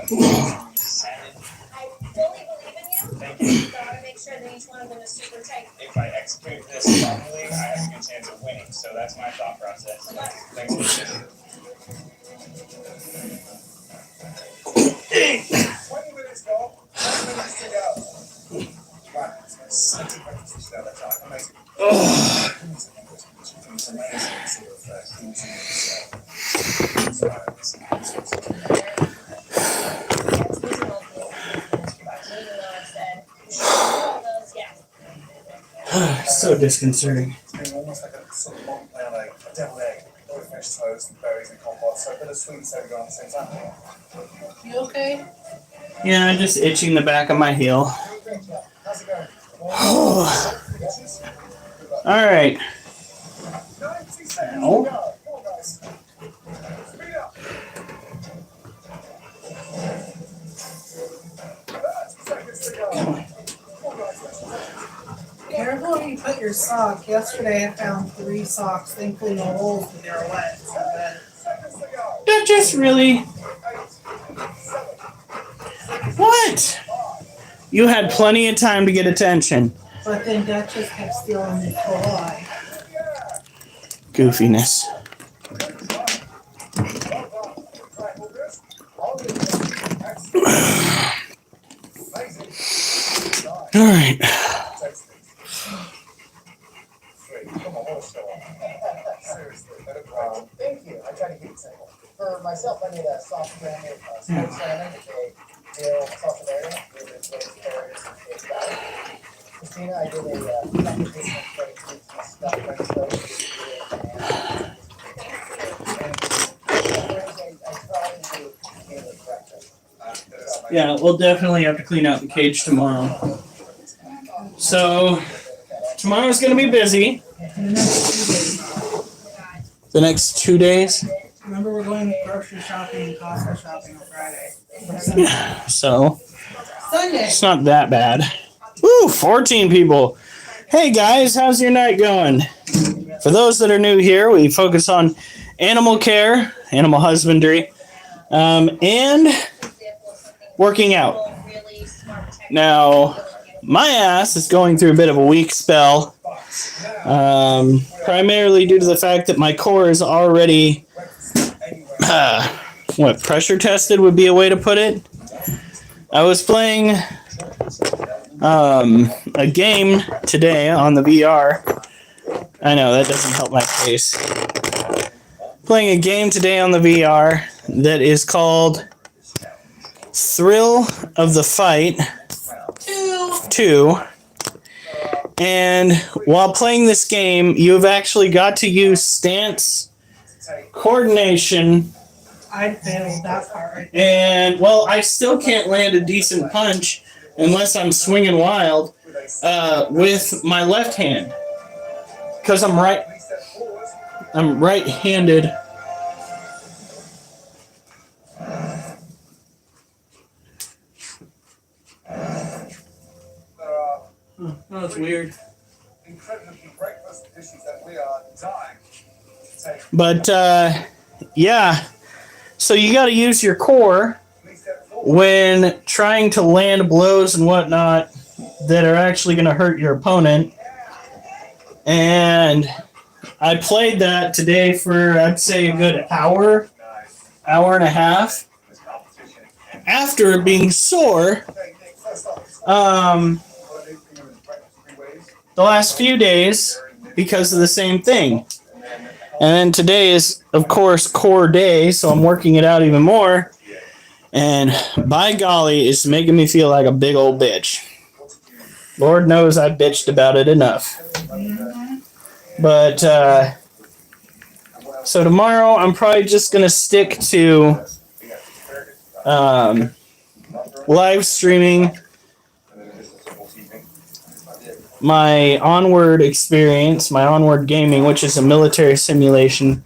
don't have salad. I fully believe in you. Thank you. You gotta make sure that each one of them is super tight. If I execute this properly, I have a good chance of winning. So that's my thought process. Thanks for listening. 20 minutes ago, 10 minutes to go. Wow, it's such a breakfast dish now, that's all. Amazing. So disconcerting. It's almost like a sort of long plan, like a deviled egg, with French toast and berries and compote, so a bit of sweet and savory going on at the same time. You okay? Yeah, I'm just itching the back of my heel. How's it going? All right. 90 seconds Ow. to go. Come on, guys. Speed up. 30 seconds to go. Come on, guys. Careful where you put your sock. Yesterday I found 3 socks, thankfully no holes, but they were wet. So bad. Seconds to go. That just really. 8, 7, What? You had plenty of time to get attention. But then Dutch just kept stealing the toy. Goofiness. All right. Come on, what's going on? Seriously. Thank you. I try to keep it simple. For myself, I made a soft granite smoked salmon with a dill salsa verde with asparagus and baked salad. Christina, I did a chocolate basement French with stuffed French toast. I tried to do Kayla's breakfast. Yeah, we'll definitely have to clean out the cage tomorrow. So, tomorrow's going to be busy. And the next 2 days. The next 2 days. Remember, we're going grocery shopping and Costco shopping on Friday. So, Sunday. it's not that bad. Woo, 14 people. Hey guys, how's your night going? For those that are new here, we focus on animal care, animal husbandry, and working out. Now, my ass is going through a bit of a weak spell, primarily due to the fact that my core is already, pressure tested would be a way to put it. I was playing a game today on the VR. I know, that doesn't help my case. Playing a game today on the VR that is called Thrill of the Fight 2. And while playing this game, you've actually got to use stance, coordination, I failed that part right there. and, well, I still can't land a decent punch unless I'm swinging wild with my left hand. Because I'm right-handed. There are Oh, that's weird. incredibly breakfast issues that we are dying to take. But yeah, so you got to use your core when trying to land blows and whatnot that are actually going to hurt your opponent. And I played that today for, I'd say, a good hour and a half. After being sore, the last few days because of the same thing. And then today is, of course, core day, so I'm working it out even more. And by golly, it's making me feel like a big old bitch. Lord knows I bitched about it enough. But, so tomorrow I'm probably just going to stick to live streaming my Onward experience, my Onward Gaming, which is a military simulation,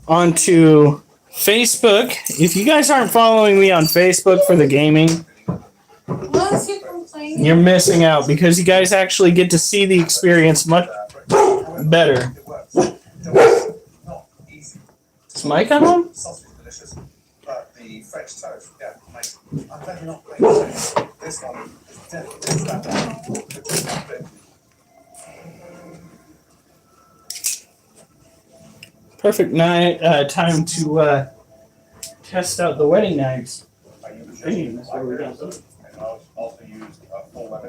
onto Facebook. If you guys aren't following me on Facebook for the gaming, you're missing out because you guys actually get to see the experience much better. Is Mike at home? But the French toast, yeah, mate. I'm better not playing this one. It's definitely Perfect night time to test out the wedding knives.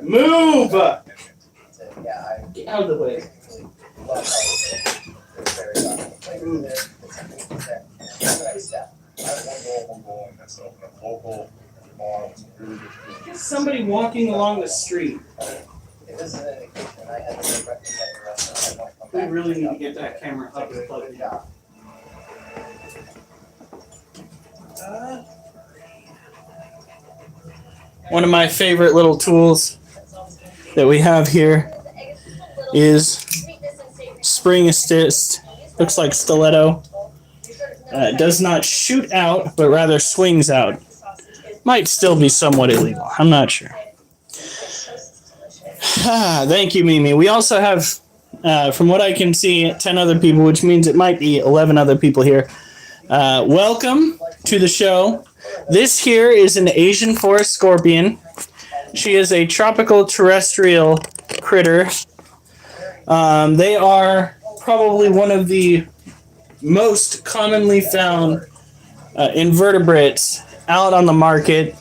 Move! Get out of the way. Just somebody walking along the street. We really need to get that camera up and plugged in. One of my favorite little tools that we have here is spring assist. Looks like stiletto. Does not shoot out, but rather swings out. Might still be somewhat illegal. I'm not sure. Thank you, Mimi. We also have, from what I can see, 10 other people, which means it might be 11 other people here. Welcome to the show. This here is an Asian forest scorpion. She is a tropical terrestrial critter. They are probably one of the most commonly found invertebrates out on the market.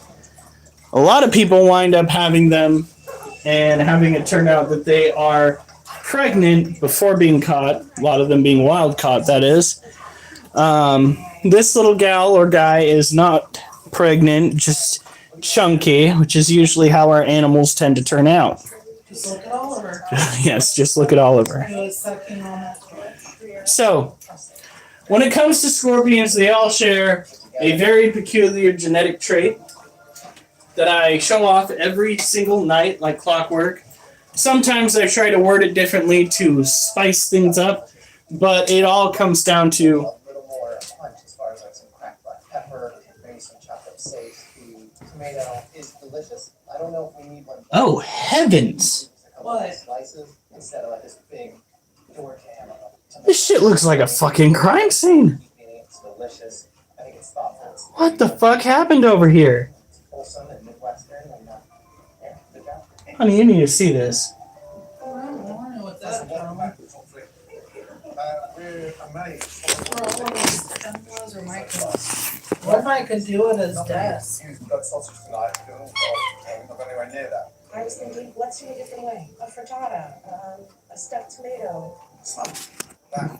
A lot of people wind up having them and having it turn out that they are pregnant before being caught, a lot of them being wild caught, that is. This little gal or guy is not pregnant, just chunky, which is usually how our animals tend to turn out. Just look at Oliver. Yes, just look at Oliver. He was sucking on it. So, when it comes to scorpions, they all share a very peculiar genetic trait that I show off every single night like clockwork. Sometimes I try to word it differently to spice things up, but it all comes down to A little more punch as far as like some cracked black pepper, maybe some chopped up sage. The tomato is delicious. I don't know if we need one. oh heavens. What? Slices instead of like this big door jam. This shit looks like a fucking crime scene. It's delicious. I think it's thoughtful. It's What the fuck happened over here? wholesome and Midwestern and yeah, good job. Honey, you need to see this. I don't know what that's from. we're amazed. Templa's or Michael's. What if I could do it as desk? Use blood sausage tonight. We're not going anywhere near that. I was thinking, let's do it a different way. A frittata, a stuffed tomato.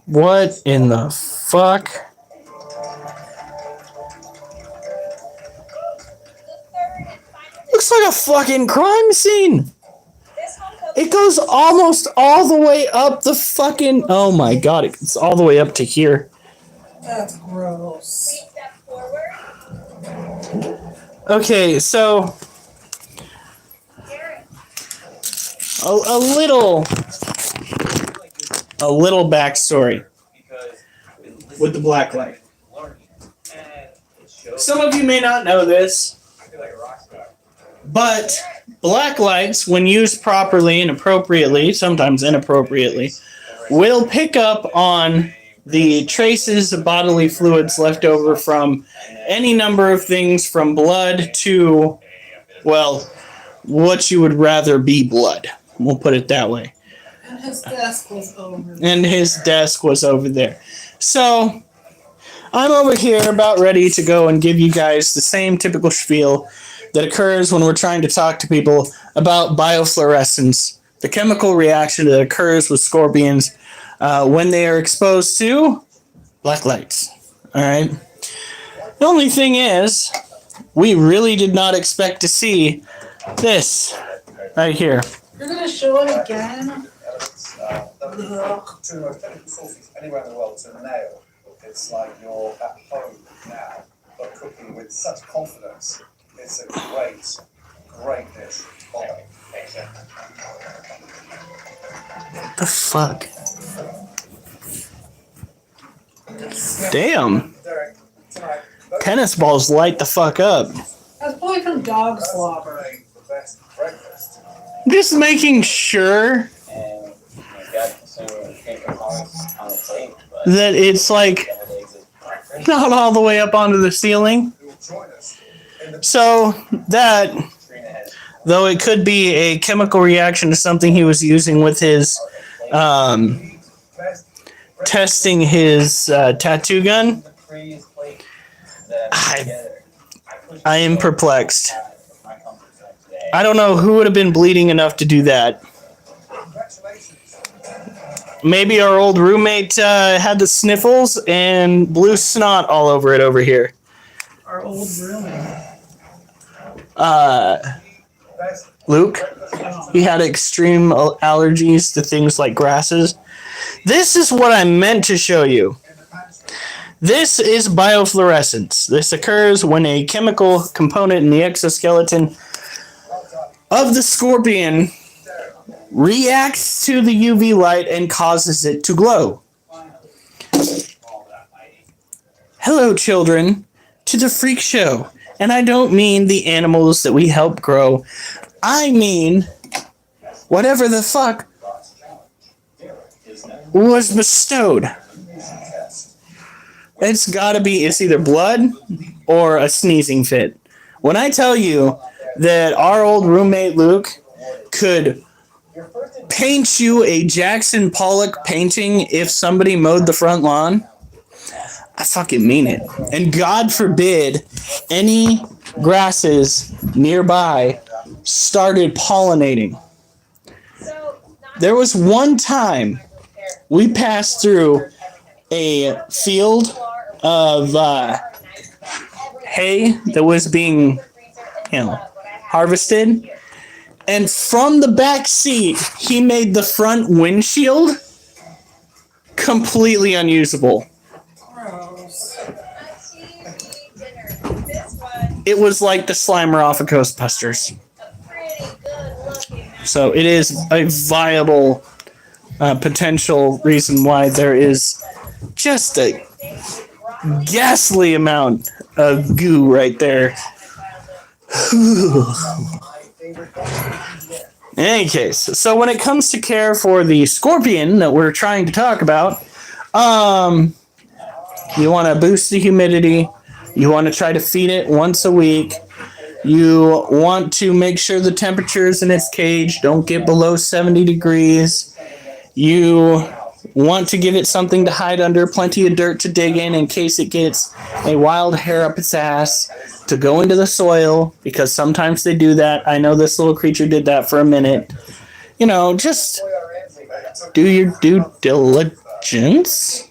What in the fuck? Looks like a fucking crime scene. It goes almost all the way up the fucking... Oh my god, it's all the way up to here. That's gross. Step forward. Okay, so... A little backstory with the black light. Some of you may not know this, but black lights, when used properly and appropriately, sometimes inappropriately, will pick up on the traces of bodily fluids left over from any number of things, from blood to, well, what you would rather be blood. We'll put it that way. And his desk was over there. And his desk was over there. So I'm over here about ready to go and give you guys the same typical spiel that occurs when we're trying to talk to people about biofluorescence, the chemical reaction that occurs with scorpions when they are exposed to black lights. All right. The only thing is, we really did not expect to see this right here. You're gonna show it again? Elements that we two most technical sources anywhere in the world to nail. It's like you're at home now, but cooking with such confidence. It's a great, great dish. Oh, thank you. The fuck? Damn. Derek, tonight, Tennis balls light the fuck up. That's probably from dog slobber. the best breakfast. Just making sure And he's got some good components on the plate, but that it's like nowadays it's breakfast. not all the way up onto the ceiling. Who will join us in the So that, Trina has though it could be a chemical reaction to something he was using with his best testing his tattoo gun, the previous plate that I put together. I am perplexed. My comfort zone today. I don't know who would have been bleeding enough to do that. congratulations. Maybe our old roommate had the sniffles and blew snot all over it over here. Our old roommate. Best Luke, he had extreme allergies to things like grasses. This is what I meant to show you. in the pantry. This is biofluorescence. This occurs when a chemical component in the exoskeleton of the scorpion reacts to the UV light and causes it to glow. Hello, children, to the freak show. And I don't mean the animals that we help grow. I mean whatever the fuck was bestowed. It's gotta be, it's either blood or a sneezing fit. When I tell you that our old roommate Luke could paint you a Jackson Pollock painting if somebody mowed the front lawn, I fucking mean it. And God forbid any grasses nearby started pollinating. There was one time we passed through a field of hay that was being, harvested. And from the back seat, he made the front windshield completely unusable. Gross. It was like the Slimer off of Ghostbusters. So it is a viable potential reason why there is just a ghastly amount of goo right there. In any case, so when it comes to care for the scorpion that we're trying to talk about, you want to boost the humidity. You want to try to feed it once a week. You want to make sure the temperatures in its cage don't get below 70 degrees. You want to give it something to hide under, plenty of dirt to dig in case it gets a wild hair up its ass, to go into the soil, because sometimes they do that. I know this little creature did that for a minute. You know, just do your due diligence.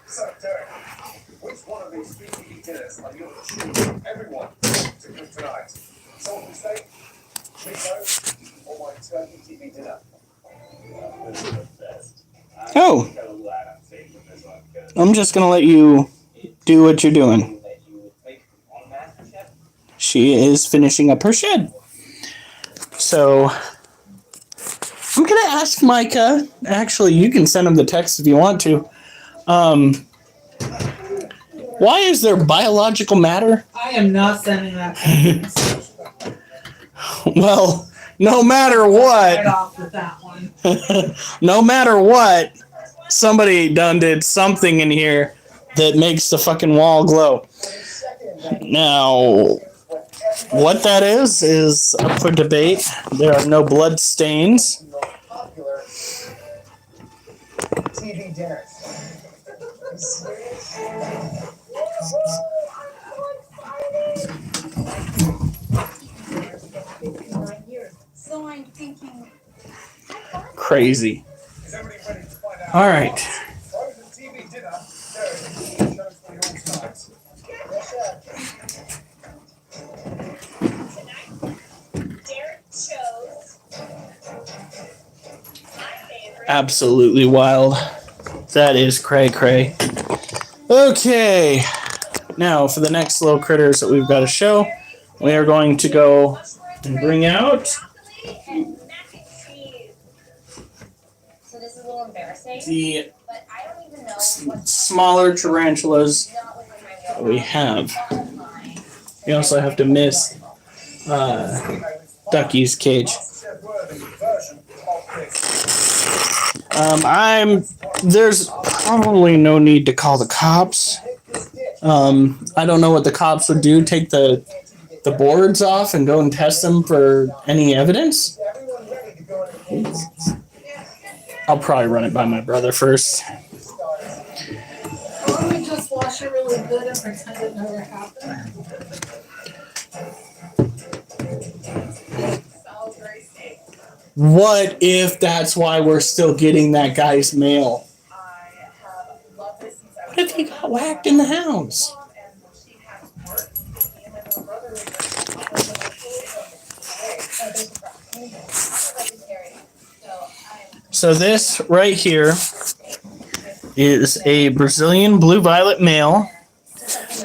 So, Derek, which one of these BTE dinners are you choosing everyone to cook tonight? Salted steak, meatloaf, or my turkey TV dinner? Oh, I'm just going to let you do what you're doing. She is finishing up her shed. So, I'm going to ask Micah. Actually, you can send him the text if you want to. Why is there biological matter? I am not sending that text. Well, no matter Right what, off with that one. no matter what, Somebody done did something in here that makes the fucking wall glow. Now, what that is up for debate. There are no blood stains. Popular TV dinners. Are you serious? So I'm thinking, Crazy. Is everybody ready to find out? All right. Frozen TV dinner. There it is. Shows for you all tonight. Tonight, Derek chose my favorite. Absolutely wild. That is cray cray. Okay. Now, for the next little critters that we've got to show, we are going to go and bring out Broccoli and mac and cheese. So this is a little embarrassing, the but I don't even know what's smaller tarantulas not within my that we have. wheelhouse. We also have to miss Ducky's cage. Chef-worthy version of this. There's probably no need to call the cops. I don't know what the cops would do. Take the boards off and go and test them for any evidence. Everyone ready to go in and I'll probably run it by my brother first. Why don't we just wash it really good and pretend it never happened? Salisbury steak. What if that's why we're still getting that guy's mail? I have loved this since I was What if he got whacked in the house? mom, and she has work. Me and my little brother live So this right here is a Brazilian blue-violet male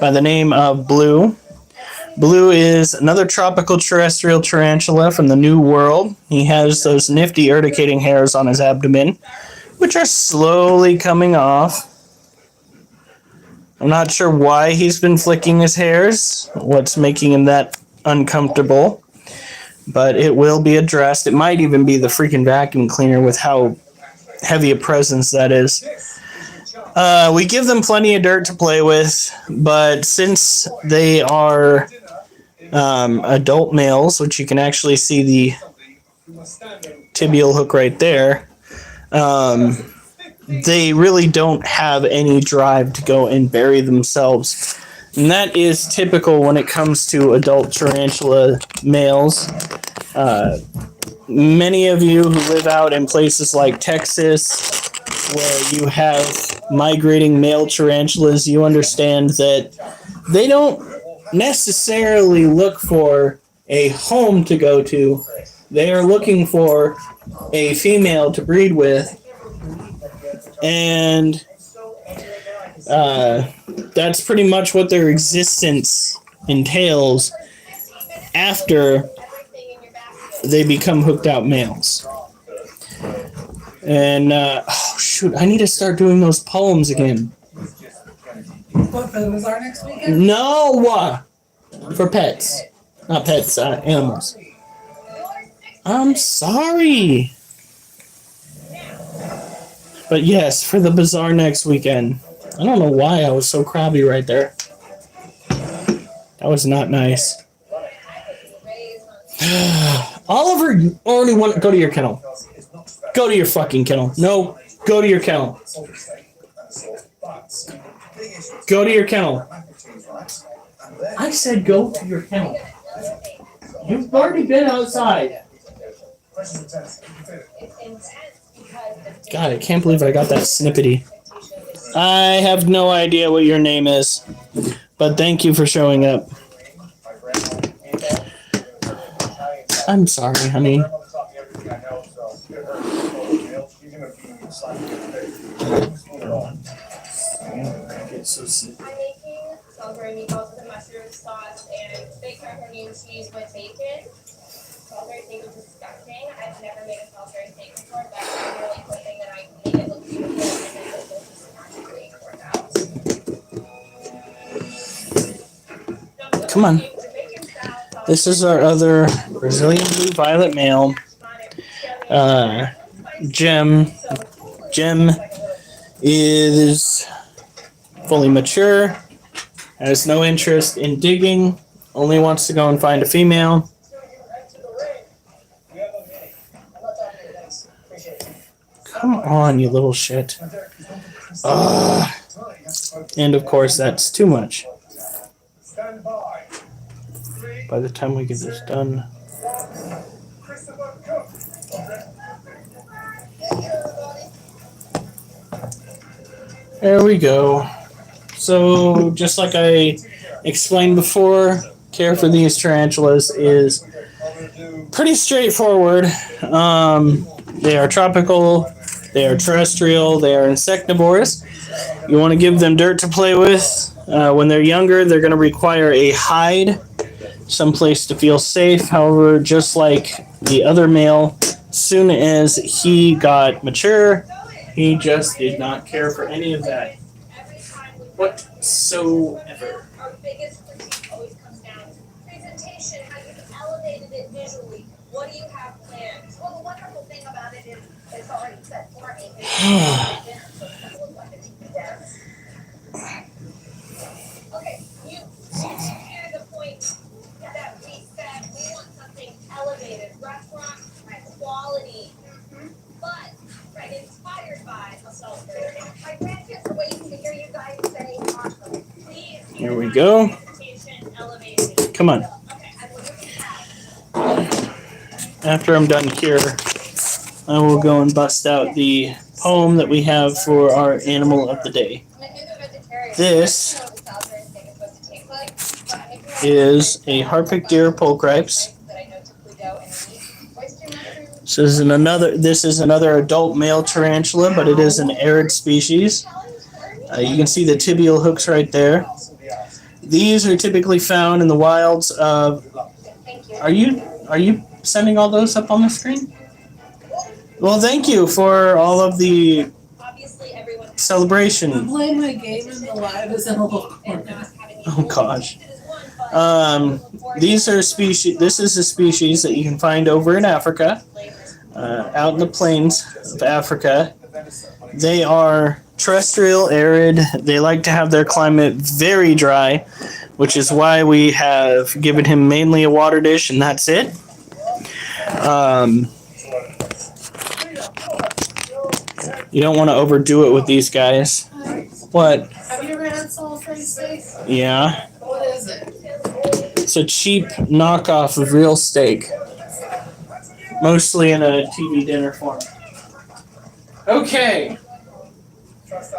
by the name of Blue. Blue is another tropical terrestrial tarantula from the New World. He has those nifty urticating hairs on his abdomen, which are slowly coming off. I'm not sure why he's been flicking his hairs, what's making him that uncomfortable, but it will be addressed. It might even be the freaking vacuum cleaner with how heavy a presence that is. We give them plenty of dirt to play with, but since they are adult males, which you can actually see the tibial hook right there, they really don't have any drive to go and bury themselves. And that is typical when it comes to adult tarantula males. Many of you who live out in places like Texas, where you have migrating male tarantulas, you understand that they don't necessarily look for a home to go to. They are looking for a female to breed with. And that's pretty much what their existence entails after they become hooked out males. And oh shoot, I need to start doing those poems again. What, for the bazaar next weekend? No, for pets, not pets, animals. I'm sorry. But yes, for the bazaar next weekend. I don't know why I was so crabby right there. That was not nice. Oliver, you already want to go to your kennel. Go to your fucking kennel. No, go to your kennel. Go to your kennel. I said go to your kennel. You've already been outside. God, I can't believe I got that snippety. I have no idea what your name is, but thank you for showing up. I'm sorry, honey. I'm making Salisbury meatballs with a mustard sauce and baked macaroni and cheese with bacon. Salisbury steak is disgusting. I've never made a Salisbury steak before, but I'm really hoping that I can make it look beautiful and then it will just naturally work out. Come on. This is our other Brazilian blue violet male. Gem is fully mature, has no interest in digging, only wants to go and find a female. Come on, you little shit. And of course, that's too much. By the time we get this done. There we go. So, just like I explained before, care for these tarantulas is pretty straightforward. They are tropical, they are terrestrial, they are insectivores. You want to give them dirt to play with. When they're younger, they're going to require a hide, someplace to feel safe. However, just like the other male, as soon as he got mature, he just did not care for any of that whatsoever. Our biggest critique always comes down to presentation, how you've elevated it visually. What do you have planned? Well, the wonderful thing about it is it's already set for me. Okay, you hear the point that we said we want something elevated, restaurant quality, but inspired by a Salisbury. My grandkids are waiting to hear you guys say awesome. Please. Here we go. Come on. After I'm done here, I will go and bust out the poem that we have for our animal of the day. This is a Harpic deer pulcripes. So this is another adult male tarantula, but it is an arid species. You can see the tibial hooks right there. These are typically found in the wilds of. Are you sending all those up on the screen? Well, thank you for all of the celebration. I'm playing my game and the live is in a little corner. Oh gosh. These are species. This is a species that you can find over in Africa, out in the plains of Africa. They are terrestrial, arid. They like to have their climate very dry, which is why we have given him mainly a water dish, and that's it. You don't want to overdo it with these guys. What? Have you ever had Salisbury steak? Yeah. What is it? It's a cheap knockoff of real steak. Mostly in a TV dinner form. Okay.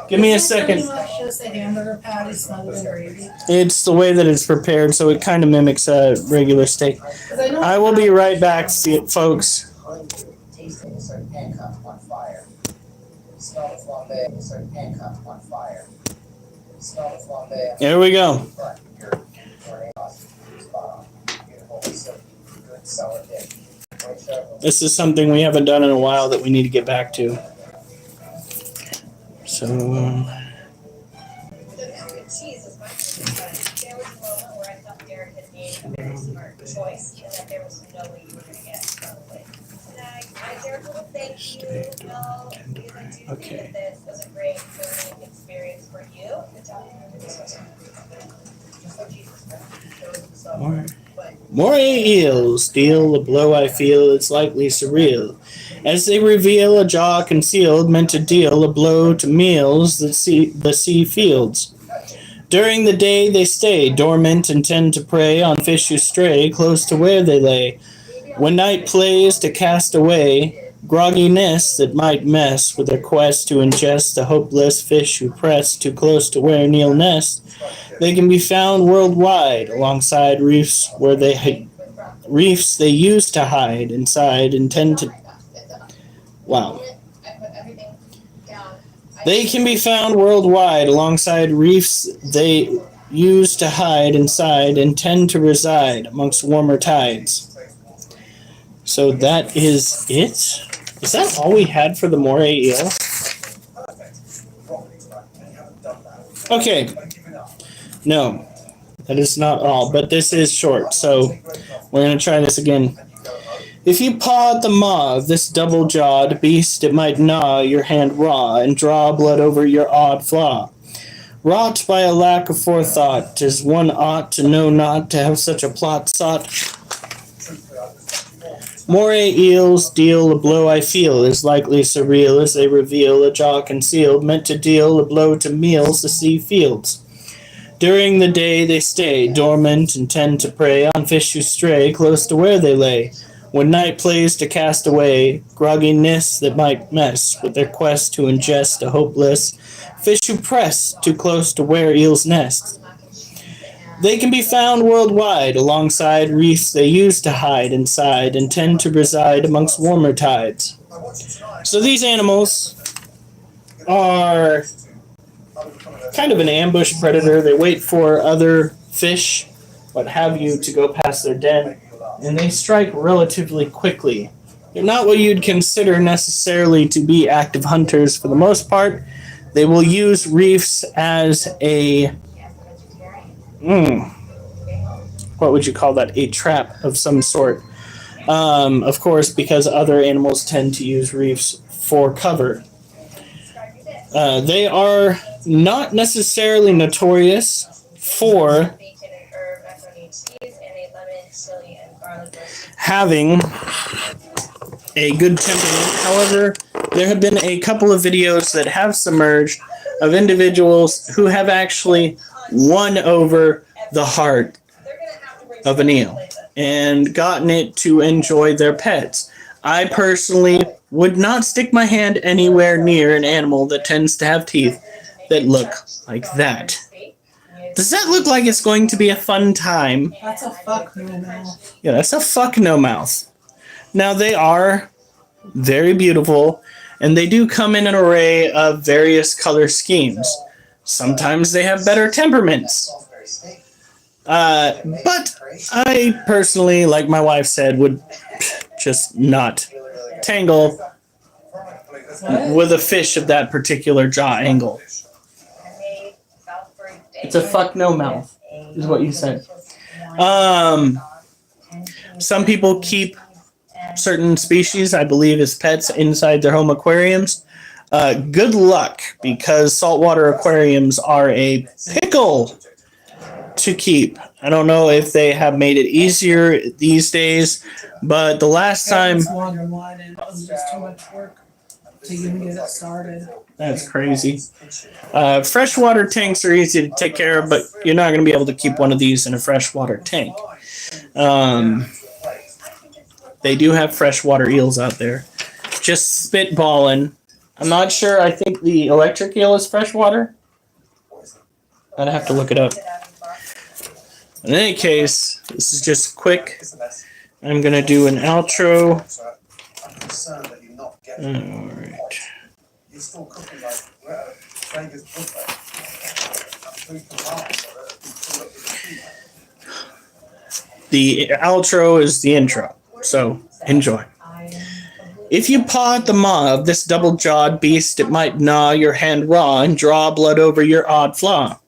Give me a second. Pretty much just a hamburger patty smothered in gravy. It's the way that it's prepared, so it kind of mimics a regular steak. I will be right back, folks. There we go. This is something we haven't done in a while that we need to get back to. So, Cheese is my favorite. There was a moment where I thought Derek had made a very smart choice and that there was no way you were going to get it probably. And I Derek will thank you, because I do think that this was a great learning experience for you. Good job. Moray eels deal a blow I feel it's likely surreal, as they reveal a jaw concealed meant to deal a blow to meals that the sea fields. During the day they stay dormant and tend to prey on fish who stray close to where they lay. When night plays to cast away grogginess that might mess with their quest to ingest the hopeless fish who press too close to where Neil nest, they can be found worldwide alongside reefs where they used to hide inside and tend to. Wow. They can be found worldwide alongside reefs they used to hide inside and tend to reside amongst warmer tides. So that is it? Is that all we had for the moray eel? Okay. No, that is not all, but this is short, so we're going to try this again. If you paw at the maw of this double-jawed beast, it might gnaw your hand raw and draw blood over your odd flaw. Wrought by a lack of forethought, as one ought to know not to have such a plot sought. Moray eels deal a blow I feel is likely surreal as they reveal a jaw concealed, meant to deal a blow to meals the sea fields. During the day they stay dormant and tend to prey on fish who stray close to where they lay. When night plays to cast away grogginess that might mess with their quest to ingest a hopeless fish who press too close to where eels nest. They can be found worldwide alongside reefs they used to hide inside and tend to reside amongst warmer tides. So these animals are kind of an ambush predator. They wait for other fish, what have you, to go past their den, and they strike relatively quickly. They're not what you'd consider necessarily to be active hunters for the most part. They will use reefs as a what would you call that? A trap of some sort. Of course, because other animals tend to use reefs for cover. They are not necessarily notorious for having a good temperament. However, there have been a couple of videos that have submerged of individuals who have actually won over the heart of an eel and gotten it to enjoy their pets. I personally would not stick my hand anywhere near an animal that tends to have teeth that look like that. Does that look like it's going to be a fun time? That's a fuck no mouth. Yeah, that's a fuck no mouth. Now, they are very beautiful, and they do come in an array of various color schemes. Sometimes they have better temperaments. But I personally, like my wife said, would just not tangle with a fish of that particular jaw angle. It's a fuck no mouth, is what you said. Some people keep certain species, I believe, as pets inside their home aquariums. Good luck, because saltwater aquariums are a pickle to keep. I don't know if they have made it easier these days, but the last time... It was just too much work to even get it started. That's crazy. Freshwater tanks are easy to take care of, but you're not going to be able to keep one of these in a freshwater tank. They do have freshwater eels out there. Just spitballing. I'm not sure. I think the electric eel is freshwater. I'd have to look it up. In any case, this is just quick. I'm going to do an outro. Alright. The outro is the intro, so enjoy. If you paw at the maw of this double-jawed beast, it might gnaw your hand raw and draw blood over your odd flaw.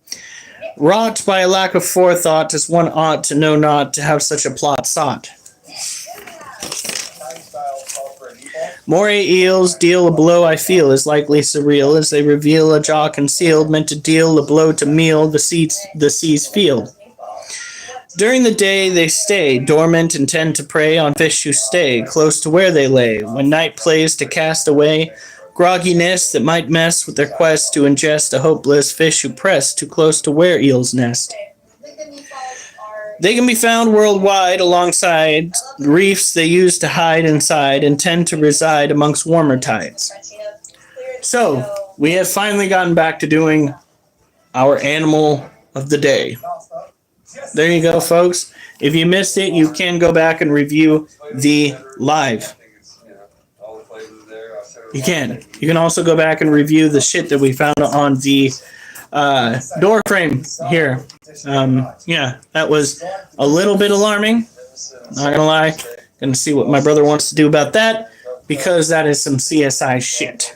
Wrought by a lack of forethought, as one ought to know not to have such a plot sought. Moray eels deal a blow I feel is likely surreal as they reveal a jaw concealed, meant to deal a blow to meal the sea's field. During the day they stay dormant and tend to prey on fish who stay close to where they lay. When night plays to cast away grogginess that might mess with their quest to ingest a hopeless fish who press too close to where eels nest. They can be found worldwide alongside reefs they used to hide inside and tend to reside amongst warmer tides. So, we have finally gotten back to doing our animal of the day. There you go, folks. If you missed it, you can go back and review the live. You can. You can also go back and review the shit that we found on the door frame here. Yeah, that was a little bit alarming. Not gonna lie. Gonna see what my brother wants to do about that, because that is some CSI shit.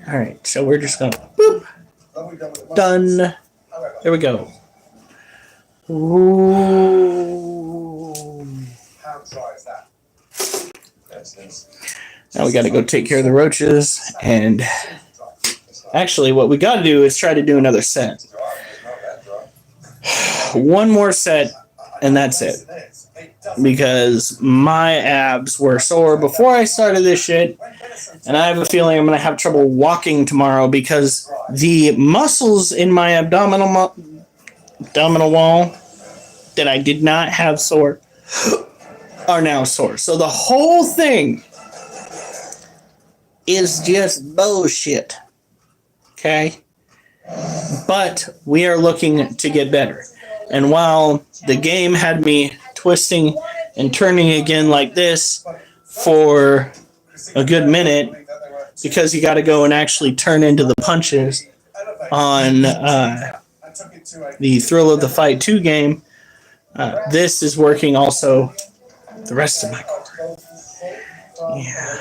Alright, so we're just gonna boop. Done. There we go. Ooh. How dry is that? Now we got to go take care of the roaches. And actually, what we got to do is try to do another set. One more set, and that's it. Because my abs were sore before I started this shit. And I have a feeling I'm going to have trouble walking tomorrow because the muscles in my abdominal wall that I did not have sore are now sore. So the whole thing is just bullshit. Okay? But we are looking to get better. And while the game had me twisting and turning again like this for a good minute, because you got to go and actually turn into the punches on the Thrill of the Fight 2 game, this is working also the rest of my core. Yeah.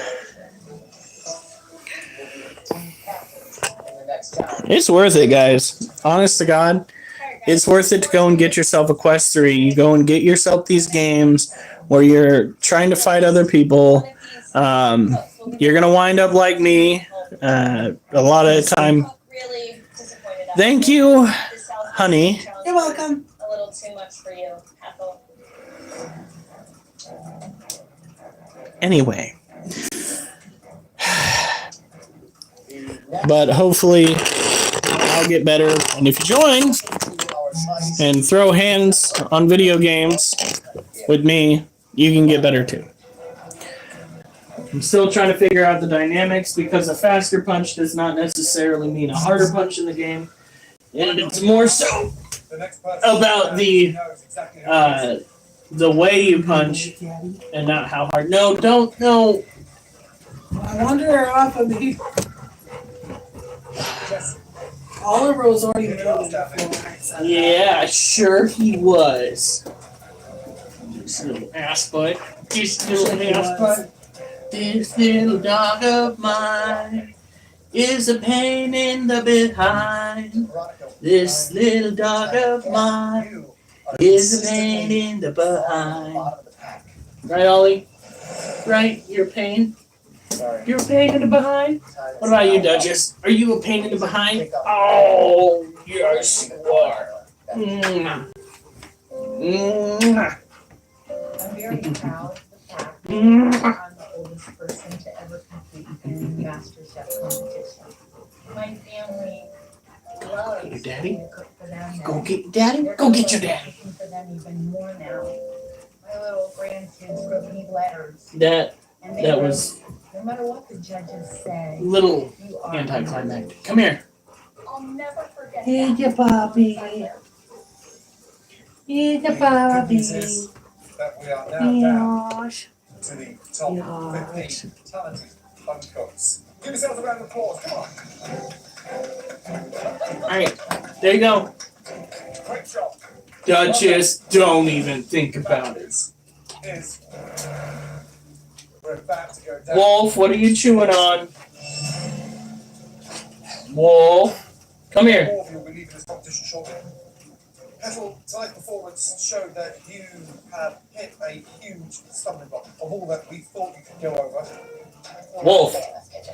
It's worth it, guys. Honest to God, it's worth it to go and get yourself a Quest 3. You go and get yourself these games where you're trying to fight other people. You're going to wind up like me a lot of the time. Thank you, honey. You're welcome. A little too much for you, Ethel. Anyway. But hopefully I'll get better. And if you join and throw hands on video games with me, you can get better too. I'm still trying to figure out the dynamics because a faster punch does not necessarily mean a harder punch in the game. And it's more so about the way you punch and not how hard. No, don't, no. I wander off of me. Oliver was already moving before. Yeah, sure he was. This little ass butt. This little ass butt. This little dog of mine is a pain in the behind. This little dog of mine is a pain in the behind. Right, Ollie? Right? You're a pain? You're a pain in the behind? What about you, Duchess? Are you a pain in the behind? Oh, yes, you are. Mwah. Mwah. I'm very proud of the fact that I'm the oldest person to ever compete in the Master Chef competition. My family loves Your daddy? to cook for them. Go get your daddy? Go get your daddy. Cooking for them even more now. My little grandkids wrote me letters. That Wrote, was no matter what the judges say, little you are anticlimactic. Come here. I'll never forget Here's that. your puppy. Here's your puppy. That we are now down Yosh. to the top 15 talented home cooks. Give yourselves a round of applause, come on. Alright, there you go. Great job. Duchess, don't even think about it. We're about to go down. Wolf, what are you chewing on? Wolf, come here. More of you will be leaving this competition shortly. Ethel, tonight's performance showed that you have hit a huge stumbling block of all that we thought you could go over. Wolf,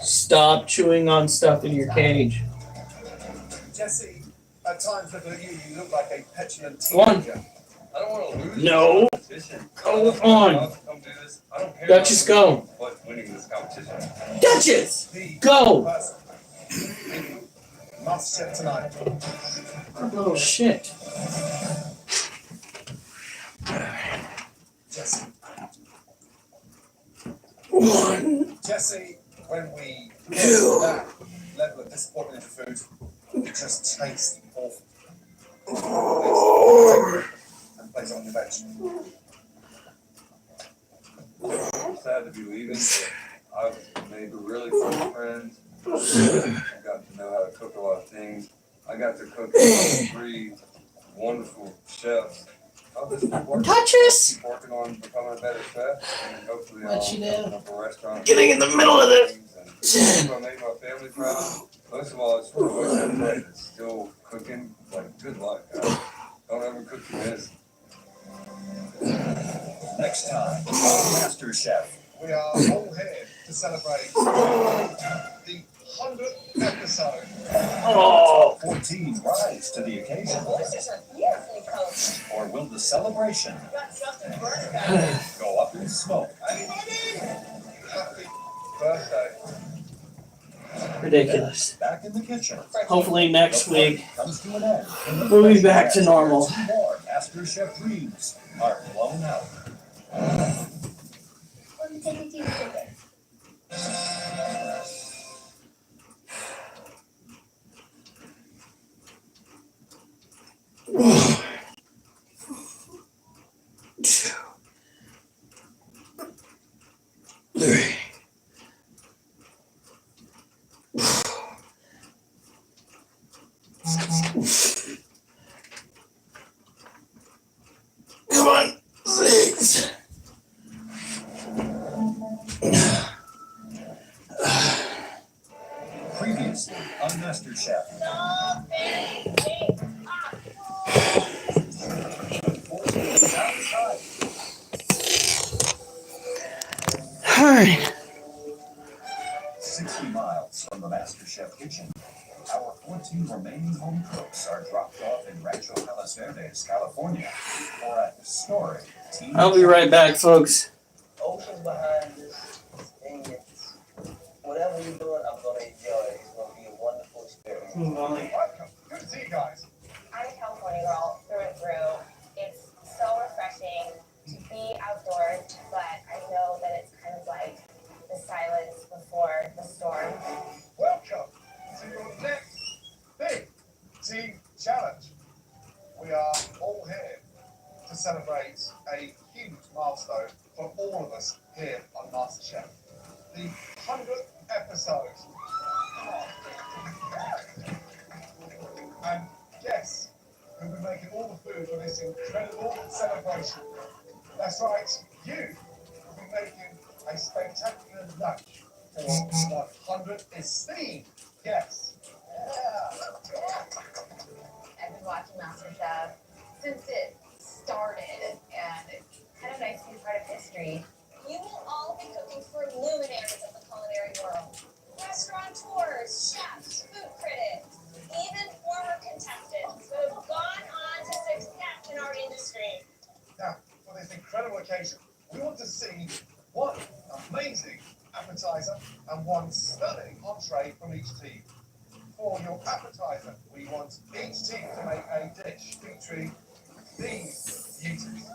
stop chewing on stuff in your cage. Jesse, at times looking at you, you look like a petulant Go on. teenager. I don't want to lose. No. Go on. Come do this. I don't care. Duchess, go. But winning this competition. Duchess, The go. person must set tonight. Oh, shit. Jesse. One. Jesse, when we get to that level of disappointment in the food, it just tastes awful. And place it on your bench. I'm sad to be leaving, but I've made really close friends. I got to know how to cook a lot of things. I got to cook for 3 wonderful chefs. I'll just keep working on becoming a better chef, and hopefully What'd she do? open up a restaurant. Getting in the middle of this. And I made my family proud. Most of all, I just want to wish everybody that's still cooking, like, good luck, guys. Don't ever cook your best. Next time, Master Chef. We are all here to celebrate the 100th episode. Oh, 14 rise to the occasion. Voices are beautifully coached. Or will the celebration Got Justin Burns back. go up in smoke? Happy birthday. ridiculous. Back in the kitchen. Hopefully next week Comes to an end. we'll be back to normal. Two more Master Chef dreams are blown out. Well, you take me to your ticket. Come on, 6. Previously on Master Chef. All right. 60 miles from the Master Chef kitchen. Our 14 remaining home cooks are dropped off in Rancho Palos Verdes, California, for a historic team. I'll be right back, folks. Ocean's behind this thing. It's whatever you're doing, I'm gonna enjoy it. It's gonna be a wonderful experience. Welcome. Good to see you guys. I'm a California girl through and through. It's so refreshing to be outdoors, but I know that it's kind of like the silence before the storm. Welcome to your next big team challenge. We are all here to celebrate a huge milestone for all of us here on MasterChef. The 100th episode. And guess who'll be making all the food for this incredible celebration? That's right, you will be making a spectacular lunch for 100 esteemed guests. I've been watching MasterChef since it started, and it's kind of nice to be part of history. You will all be cooking for luminaries of the culinary world. Restaurateurs, chefs, food critics, even former contestants who have gone on to success in our industry. Now, for this incredible occasion, we want to see one amazing appetizer and one stunning entree from each team. For your appetizer, we want each team to make a dish featuring these beauties.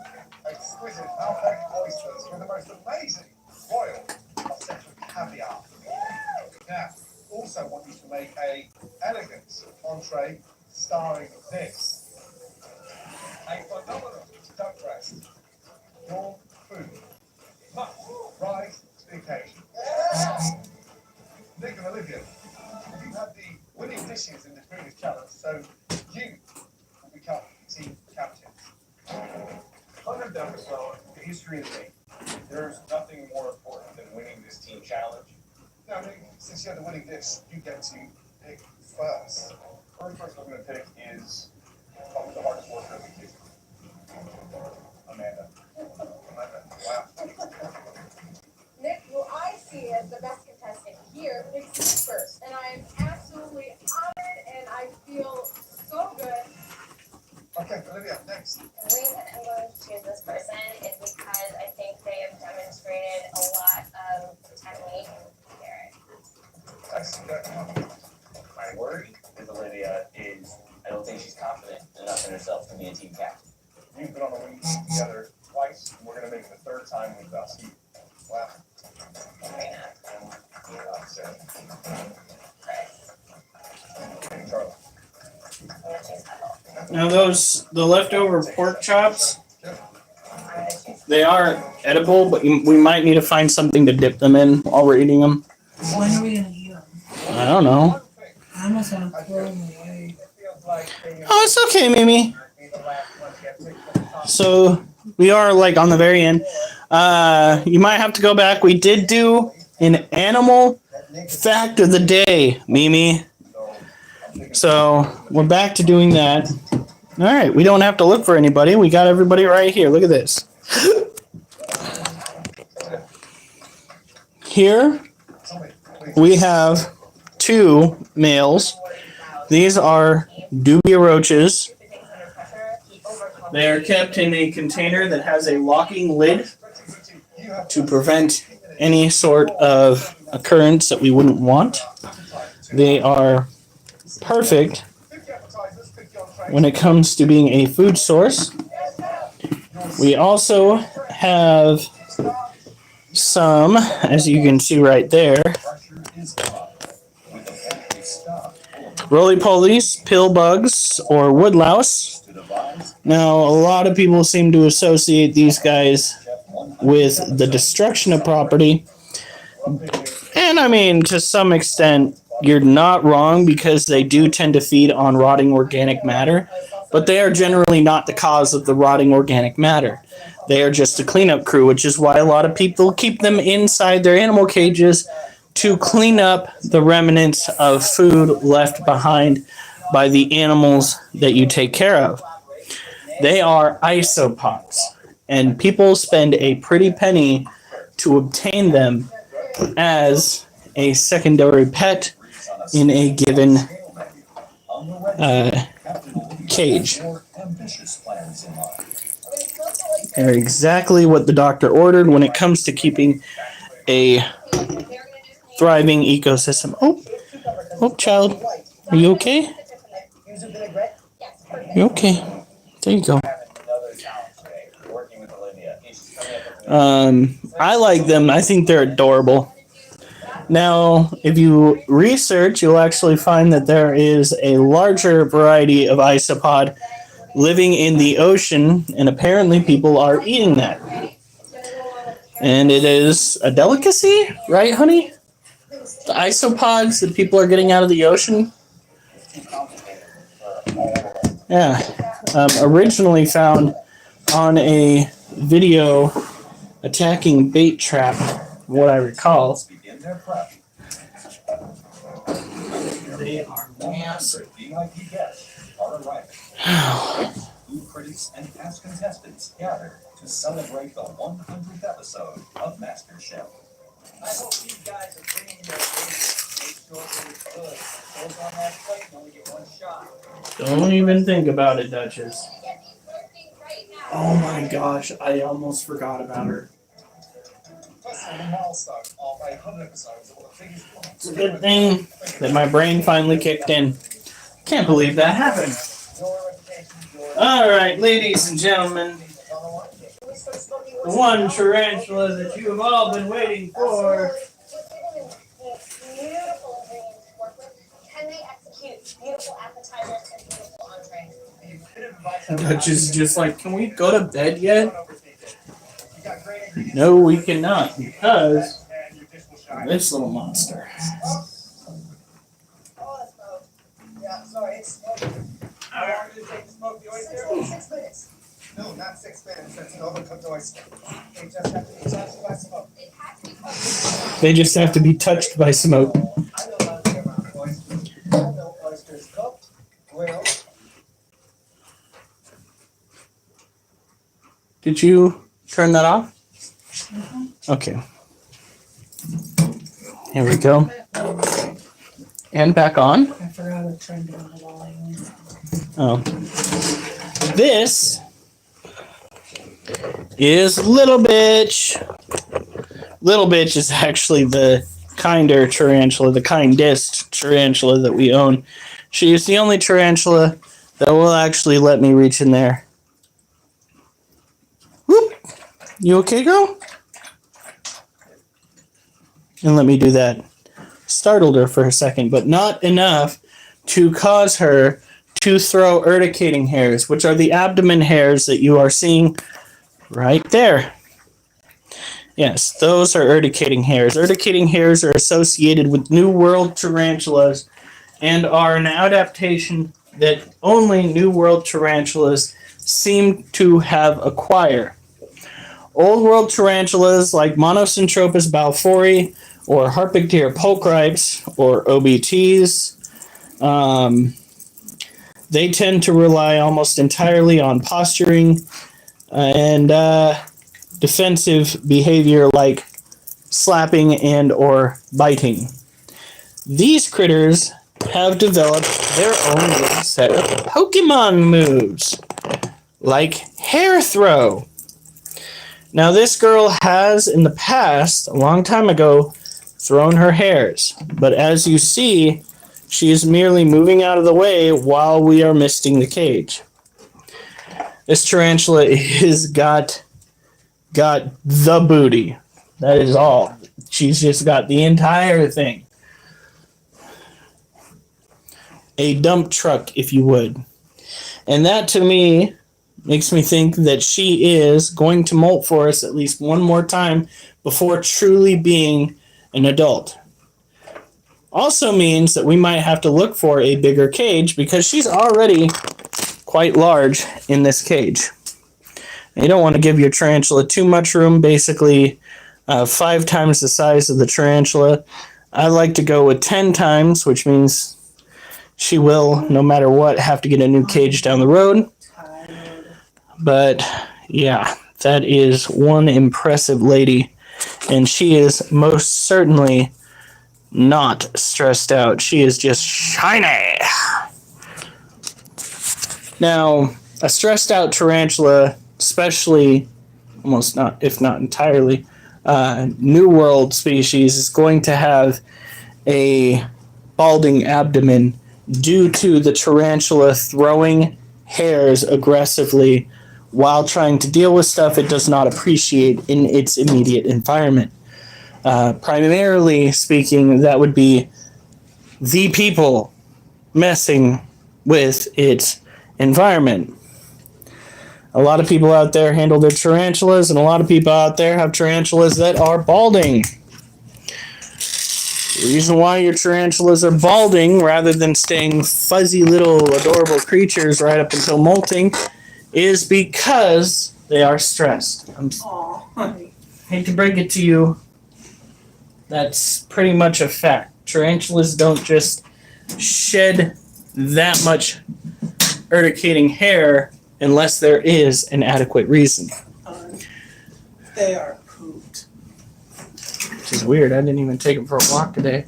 Exquisite Alpine oysters with the most amazing royal obstetric caviar. Now, also want you to make a elegant entree starring this. A phenomenal duck breast. Your food must rise to the occasion. Nick and Olivia, you had the winning dishes in the previous challenge, so you will become team captains. 100th episode, history is made. There's nothing more important than winning this team challenge. Now, Nick, since you had the winning dish, you get to pick first. First person I'm going to pick is probably the hardest worker in the kitchen. Amanda. Wow. Nick, who I see as the best contestant here, picks me first. And I am absolutely honored and I feel so good. Okay, Olivia, next. The reason I'm going to choose this person is because I think they have demonstrated a lot of technique. Garrett. Excellent. My worry with Olivia is I don't think she's confident enough in herself to be a team captain. We've been on the winning team together twice, and we're going to make it the third time with us. Wow. Sarah. Chris. And Charlie. I'm going to choose Huddle. Now the leftover pork chops, I'm going to choose they are edible, but we might need to find something to dip them in while we're eating them. When are we gonna eat them? I don't know. I almost want to throw them away. Oh, it's okay, Mimi. So we are like on the very end. You might have to go back. We did do an animal fact of the day, Mimi. So we're back to doing that. All right, we don't have to look for anybody. We got everybody right here. Look at this. Here we have 2 males. These are dubia roaches. They are kept in a container that has a locking lid to prevent any sort of occurrence that we wouldn't want. They are perfect when it comes to being a food source. We also have some, as you can see right there, roly-polies, pill bugs, or woodlouse. Now, a lot of people seem to associate these guys with the destruction of property. And I mean, to some extent, you're not wrong because they do tend to feed on rotting organic matter, but they are generally not the cause of the rotting organic matter. They are just a cleanup crew, which is why a lot of people keep them inside their animal cages to clean up the remnants of food left behind by the animals that you take care of. They are isopods, and people spend a pretty penny to obtain them as a secondary pet in a given cage. They're exactly what the doctor ordered when it comes to keeping a thriving ecosystem. Oh, child, are you okay? You okay? There you go. I like them. I think they're adorable. Now, if you research, you'll actually find that there is a larger variety of isopod living in the ocean, and apparently people are eating that. And it is a delicacy, right, honey? The isopods that people are getting out of the ocean. Yeah. Originally found on a video attacking bait trap, what I recall. They are massive. Food critics and past contestants gather to celebrate the 100th episode of MasterChef. I hope these guys are bringing their food. Make sure that it's good. Goes on that plate, you only get 1 shot. Don't even think about it, Duchess. Oh my gosh, I almost forgot about her. It's a good thing that my brain finally kicked in. Can't believe that happened. All right, ladies and gentlemen, the one tarantula that you have all been waiting for. Dutch is just like, can we go to bed yet? No, we cannot, because of this little monster. Yeah, sorry, it's smoking. How long did it take to smoke the oyster? 6 minutes. No, not 6 minutes. That's an overcooked oyster. They just have to be touched by smoke. They just have to be touched by smoke. I know nothing about oysters. I know oysters cooked, grilled. Did you turn that off? Okay. Here we go. And back on. I forgot to turn down the volume. Oh. This is Little Bitch. Little Bitch is actually the kinder tarantula, the kindest tarantula that we own. She is the only tarantula that will actually let me reach in there. Whoop. You okay, girl? And let me do that. Startled her for a second, but not enough to cause her to throw urticating hairs, which are the abdomen hairs that you are seeing right there. Yes, those are urticating hairs. Urticating hairs are associated with New World tarantulas and are an adaptation that only New World tarantulas seem to have acquired. Old World tarantulas like Monocentropus balfouri or Harpagdira pulchripes or OBTs, they tend to rely almost entirely on posturing and defensive behavior like slapping and or biting. These critters have developed their own little set of Pokemon moves, like hair throw. Now this girl has in the past, a long time ago, thrown her hairs, but as you see, she is merely moving out of the way while we are misting the cage. This tarantula is got the booty. That is all. She's just got the entire thing. A dump truck, if you would. And that, to me, makes me think that she is going to molt for us at least one more time before truly being an adult. Also means that we might have to look for a bigger cage because she's already quite large in this cage. You don't want to give your tarantula too much room, basically 5 times the size of the tarantula. I like to go with 10 times, which means she will, no matter what, have to get a new cage down the road. But yeah, that is one impressive lady, and she is most certainly not stressed out. She is just shiny. Now, a stressed out tarantula, especially almost not, if not entirely, New World species, is going to have a balding abdomen due to the tarantula throwing hairs aggressively while trying to deal with stuff it does not appreciate in its immediate environment. Primarily speaking, that would be the people messing with its environment. A lot of people out there handle their tarantulas, and a lot of people out there have tarantulas that are balding. The reason why your tarantulas are balding rather than staying fuzzy little adorable creatures right up until molting is because they are stressed. Hate to break it to you, that's pretty much a fact. Tarantulas don't just shed that much urticating hair unless there is an adequate reason. They are pooped. Which is weird. I didn't even take them for a walk today.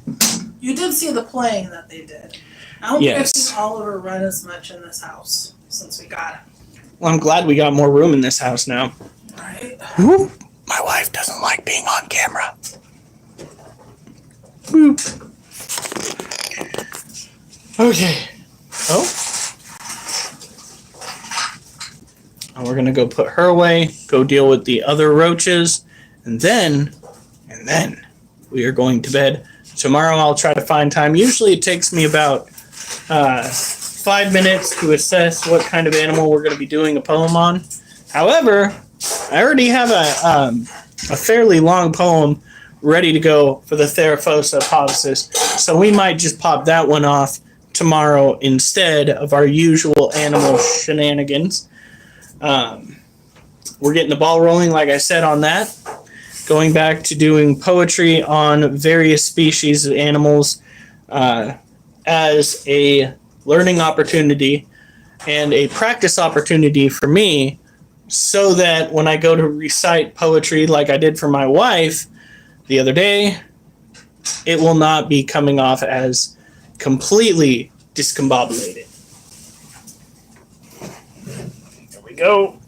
You did see the playing that they did. I don't think I've seen Oliver run as much in this house since we got him. Well, I'm glad we got more room in this house now. Right? Whoop. My wife doesn't like being on camera. Whoop. Okay. Oh. And we're going to go put her away, go deal with the other roaches, and then we are going to bed. Tomorrow I'll try to find time. Usually it takes me about 5 minutes to assess what kind of animal we're going to be doing a poem on. However, I already have a fairly long poem ready to go for the Theraphosa pavsis, so we might just pop that one off tomorrow instead of our usual animal shenanigans. We're getting the ball rolling, like I said, on that. Going back to doing poetry on various species of animals as a learning opportunity and a practice opportunity for me, so that when I go to recite poetry like I did for my wife the other day, it will not be coming off as completely discombobulated. Here we go.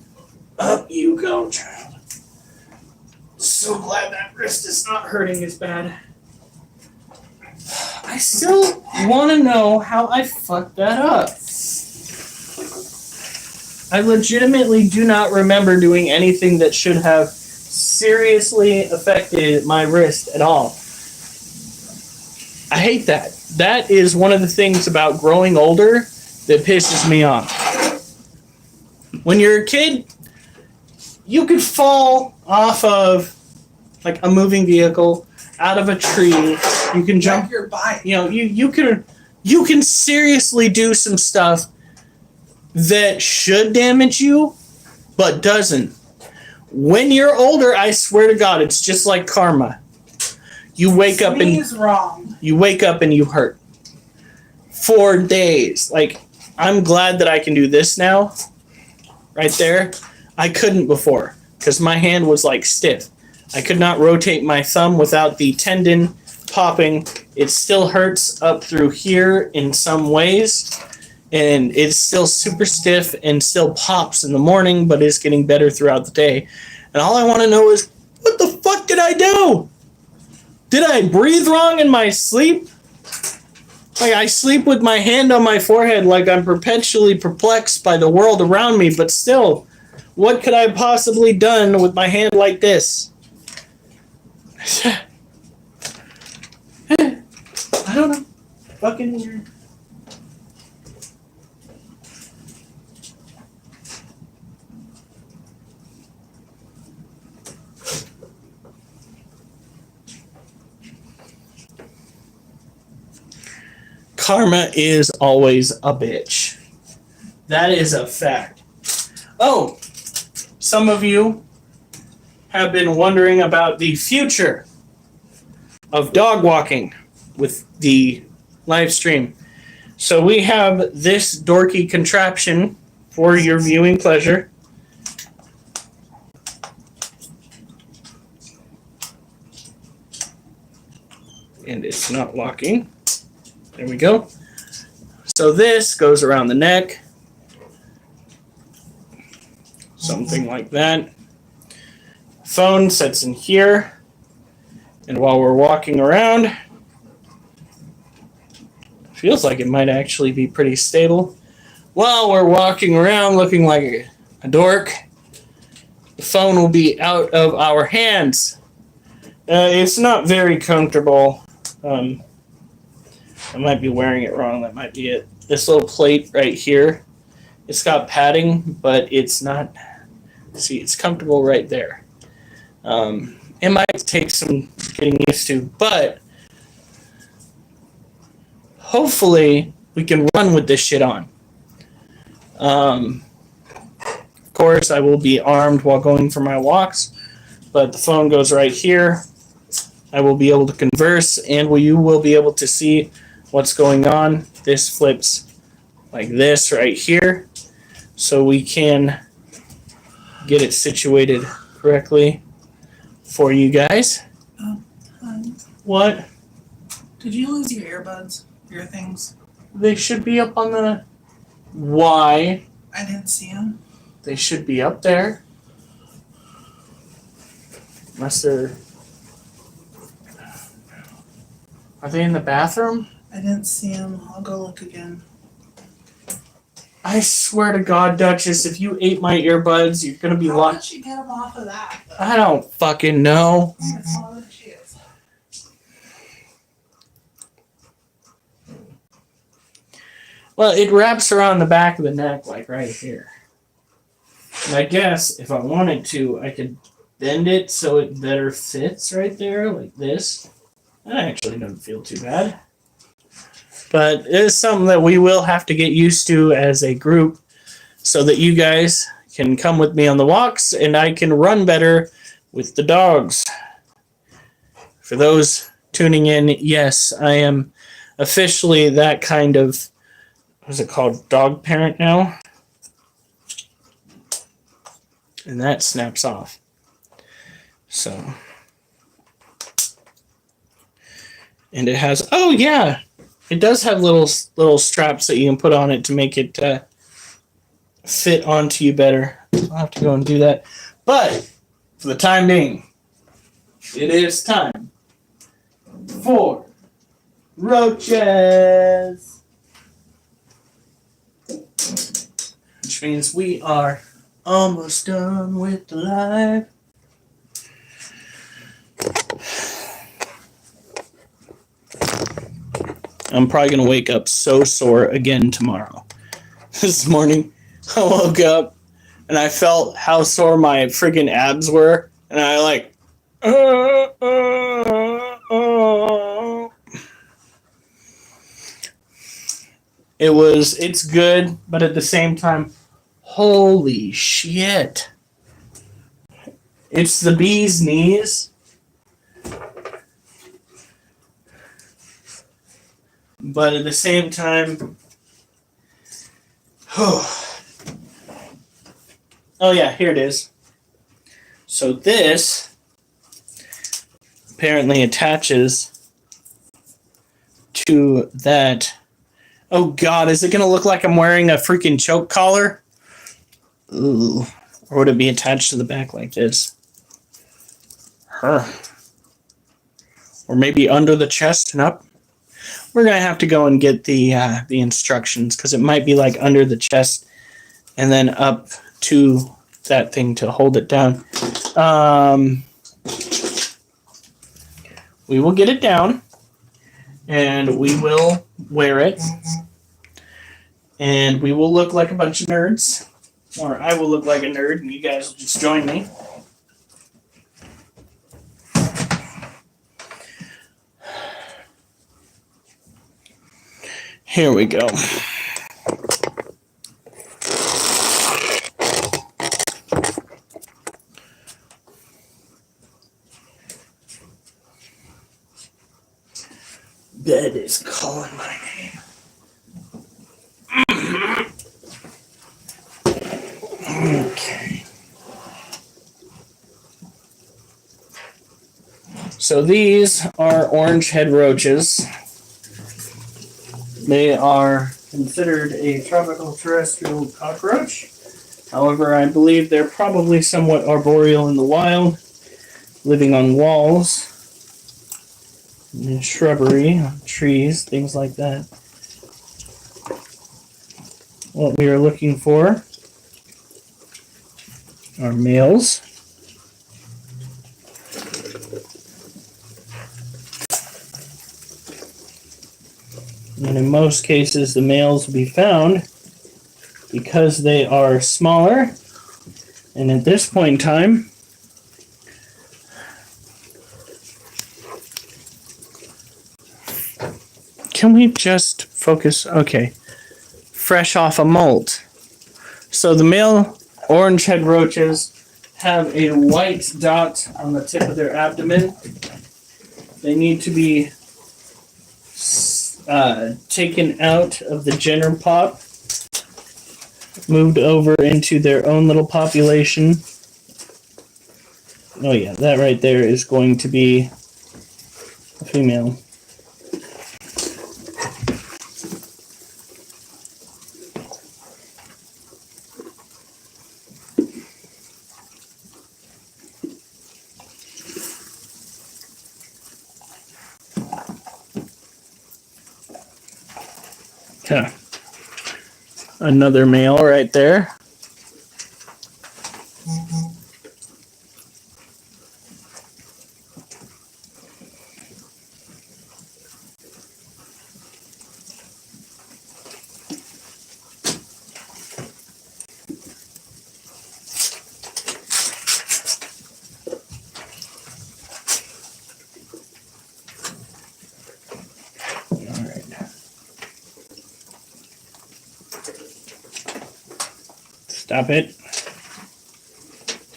Up you go, child. So glad that wrist is not hurting as bad. I still want to know how I fucked that up. I legitimately do not remember doing anything that should have seriously affected my wrist at all. I hate that. That is one of the things about growing older that pisses me off. When you're a kid, you could fall off of like a moving vehicle, out of a tree. You can jump your bike. You know, you can seriously do some stuff that should damage you, but doesn't. When you're older, I swear to God, it's just like karma. You wake up and wrong. You wake up and you hurt for days. Like I'm glad that I can do this now. Right there. I couldn't before because my hand was like stiff. I could not rotate my thumb without the tendon popping. It still hurts up through here in some ways, and it's still super stiff and still pops in the morning, but it's getting better throughout the day. And all I want to know is, what the fuck did I do? Did I breathe wrong in my sleep? Like, I sleep with my hand on my forehead like I'm perpetually perplexed by the world around me, but still, what could I have possibly done with my hand like this? I don't know. Fucking weird. Karma is always a bitch. That is a fact. Oh, some of you have been wondering about the future of dog walking with the live stream. So we have this dorky contraption for your viewing pleasure. And it's not locking. There we go. So this goes around the neck. Something like that. Phone sits in here. And while we're walking around, feels like it might actually be pretty stable. While we're walking around looking like a dork, the phone will be out of our hands. It's not very comfortable. I might be wearing it wrong. That might be it. This little plate right here, it's got padding, but it's not. See, it's comfortable right there. It might take some getting used to, but hopefully we can run with this shit on. Of course, I will be armed while going for my walks, but the phone goes right here. I will be able to converse, and you will be able to see what's going on. This flips like this right here, so we can get it situated correctly for you guys. What? Did you lose your earbuds? Your things? They should be up on the... Why? I didn't see them. They should be up there. Unless they're... Are they in the bathroom? I didn't see them. I'll go look again. I swear to God, Duchess, if you ate my earbuds, you're gonna be How locked. did she get them off of that? I don't fucking know. That's all that she is. Well, it wraps around the back of the neck, like right here. And I guess if I wanted to, I could bend it so it better fits right there, like this. That actually doesn't feel too bad. But it is something that we will have to get used to as a group so that you guys can come with me on the walks and I can run better with the dogs. For those tuning in, yes, I am officially that kind of, what is it called, dog parent now. And that snaps off. So. And it has, oh yeah, it does have little straps that you can put on it to make it fit onto you better. I'll have to go and do that. But for the time being, it is time for roaches. Which means we are almost done with the live. I'm probably going to wake up so sore again tomorrow. This morning, I woke up and I felt how sore my friggin' abs were. And I like, It's good, but at the same time, holy shit. It's the bee's knees. But at the same time, Oh yeah, here it is. So this apparently attaches to that. Oh god, is it gonna look like I'm wearing a freaking choke collar? Ooh. Or would it be attached to the back like this? Huh. Or maybe under the chest and up? We're gonna have to go and get the instructions, because it might be like under the chest and then up to that thing to hold it down. We will get it down and we will wear it and we will look like a bunch of nerds, or I will look like a nerd and you guys will just join me. Here we go. Bed is calling my name. Okay. So these are orange head roaches. They are considered a tropical terrestrial cockroach. However, I believe they're probably somewhat arboreal in the wild, living on walls, in shrubbery, trees, things like that. What we are looking for are males. And in most cases, the males will be found because they are smaller. And at this point in time, can we just focus? Okay. Fresh off a molt. So the male orange head roaches have a white dot on the tip of their abdomen. They need to be taken out of the gender pop, moved over into their own little population. Oh yeah, that right there is going to be a female. Okay. Another male right there. Stop it.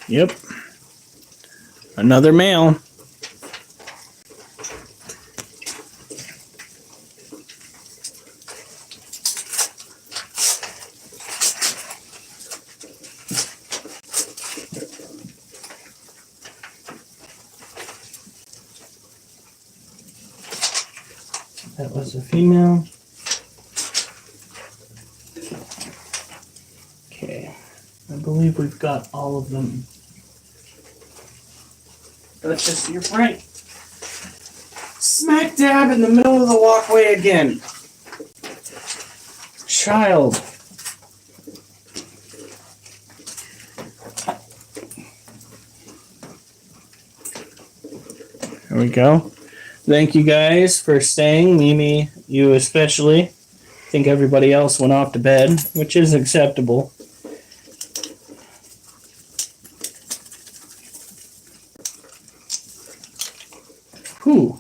Yep. Another male. That was a female. Okay. I believe we've got all of them. Let's just see your right. Smack dab in the middle of the walkway again. Child. There we go. Thank you guys for staying. Mimi, you especially. I think everybody else went off to bed, which is acceptable. Whew.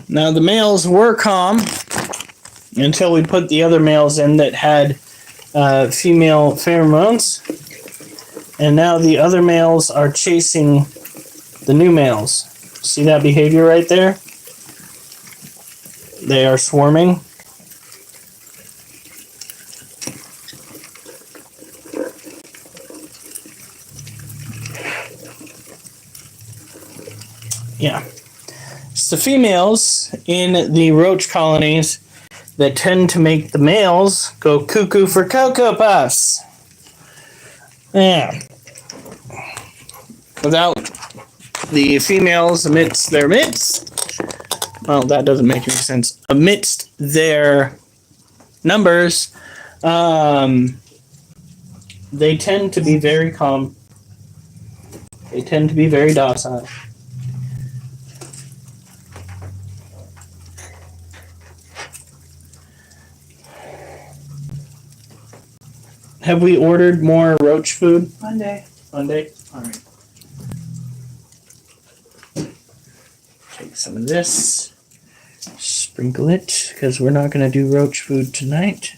Now the males were calm until we put the other males in that had female pheromones. And now the other males are chasing the new males. See that behavior right there? They are swarming. Yeah. It's the females in the roach colonies that tend to make the males go cuckoo for Cocoa Puffs. Yeah. Without the females amidst their midst, well, that doesn't make any sense. Amidst their numbers, they tend to be very calm. They tend to be very docile. Have we ordered more roach food? Monday. Monday? Alright. Take some of this. Sprinkle it, because we're not going to do roach food tonight.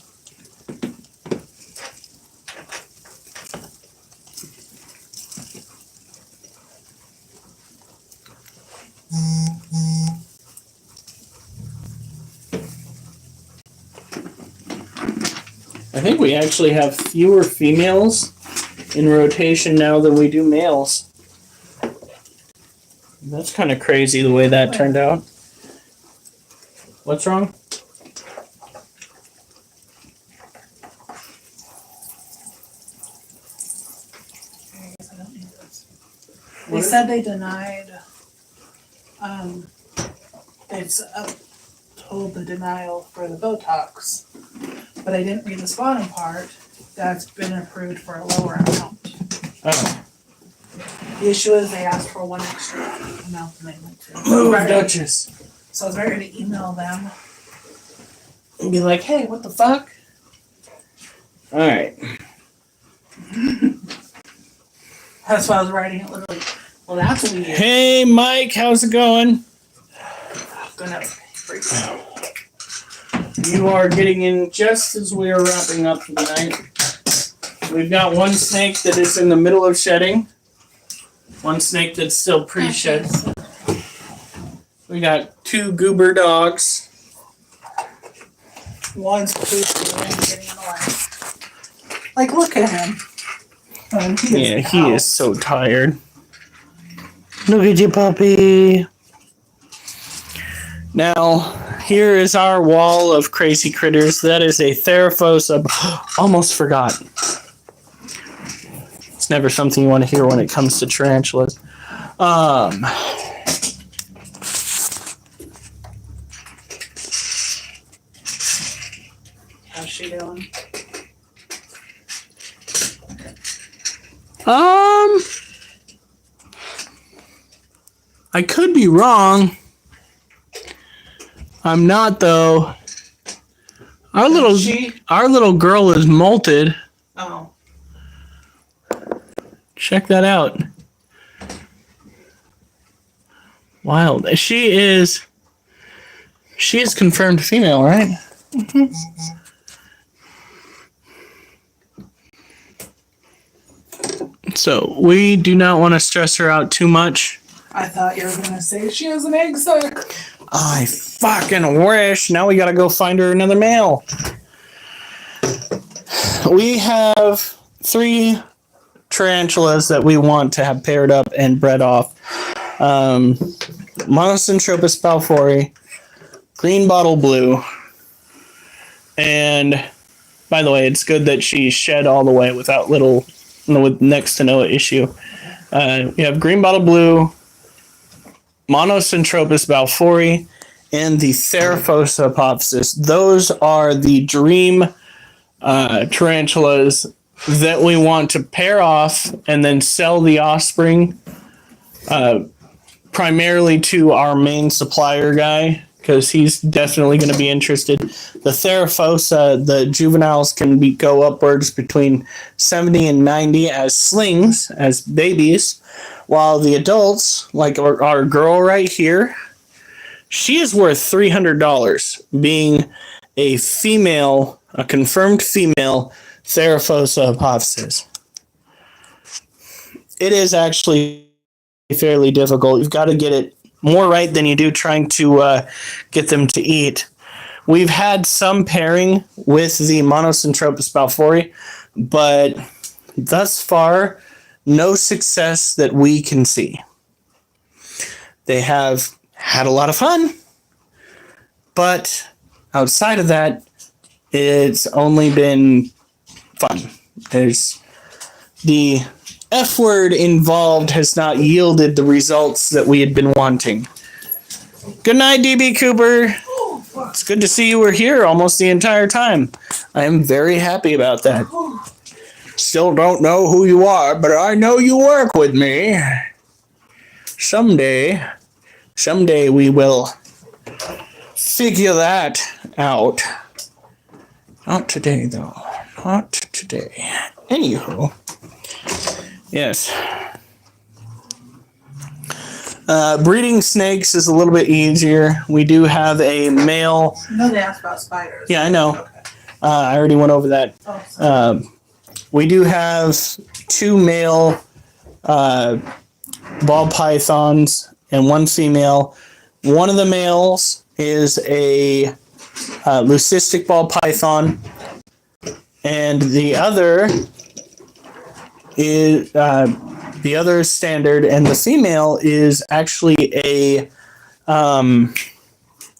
I think we actually have fewer females in rotation now than we do males. That's kind of crazy the way that turned out. What's wrong? They said they denied, it's told the denial for the Botox, but I didn't read the spotting part. That's been approved for a lower amount. Oh. The issue is they asked for one extra amount than they went to. Move, Duchess. So I was ready to email them. And be like, hey, what the fuck? Alright. That's why I was writing it literally. Well, that's weird. Hey, Mike, how's it going? I'm gonna freak out. You are getting in just as we are wrapping up for the night. We've got one snake that is in the middle of shedding. One snake that's still pre-shed. We got 2 goober dogs. One's pooping and getting in the way. Like, look at him. He is so tired. Look at you, puppy. Now, here is our wall of crazy critters. That is a Theraphosa. Almost forgot. It's never something you want to hear when it comes to tarantulas. How's she doing? I could be wrong. I'm not, though. Our little girl is molted. Oh. Check that out. Wild. She is confirmed female, right? Mm-hmm. So we do not want to stress her out too much. I thought you were gonna say she has an egg sac. I fucking wish. Now we gotta go find her another male. We have 3 tarantulas that we want to have paired up and bred off. Monocentropus balfouri, green bottle blue, and by the way, it's good that she shed all the way with next to no issue. We have green bottle blue, Monocentropus balfouri, and the Theraphosa apophysis. Those are the dream tarantulas that we want to pair off and then sell the offspring primarily to our main supplier guy, because he's definitely going to be interested. The Theraphosa, the juveniles can go upwards between 70 and 90 as slings, as babies, while the adults, like our girl right here, She is worth $300, being a female, a confirmed female Theraphosa apophysis. It is actually fairly difficult. You've got to get it more right than you do trying to get them to eat. We've had some pairing with the Monocentropus balfouri, but thus far, no success that we can see. They have had a lot of fun, but outside of that, it's only been fun. There's the F word involved has not yielded the results that we had been wanting. Good night, DB Cooper. It's good to see you were here almost the entire time. I am very happy about that. Still don't know who you are, but I know you work with me. Someday we will figure that out. Not today, though. Not today. Anywho. Yes. Breeding snakes is a little bit easier. We do have a male. No, they asked about spiders. Yeah, I know. Okay. I already went over that. Oh, sorry. We do have 2 male ball pythons and 1 female. One of the males is a leucistic ball python, and the other is standard, and the female is actually a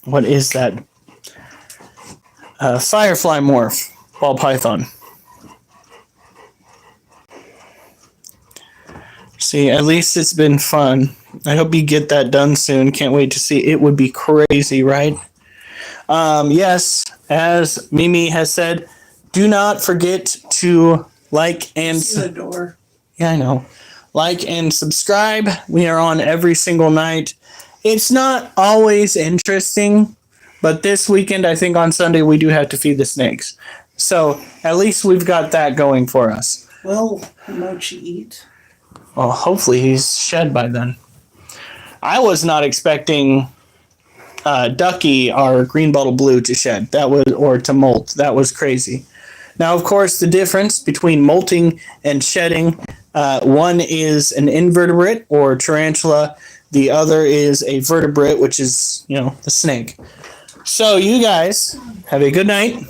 what is that? Firefly morph ball python. See, at least it's been fun. I hope you get that done soon. Can't wait to see. It would be crazy, right? Yes, as Mimi has said, do not forget to like and See the door. yeah, I know. Like and subscribe. We are on every single night. It's not always interesting, but this weekend, I think on Sunday, we do have to feed the snakes. So at least we've got that going for us. Will Mochi eat? Well, hopefully he's shed by then. I was not expecting Ducky, our green bottle blue, to shed. That was, or to molt. That was crazy. Now, of course, the difference between molting and shedding, one is an invertebrate or tarantula. The other is a vertebrate, which is, the snake. So you guys have a good night.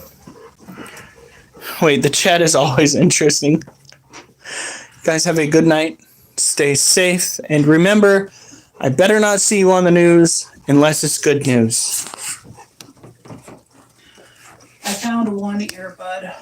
Wait, the chat is always interesting. You guys have a good night. Stay safe. And remember, I better not see you on the news unless it's good news. I found one earbud.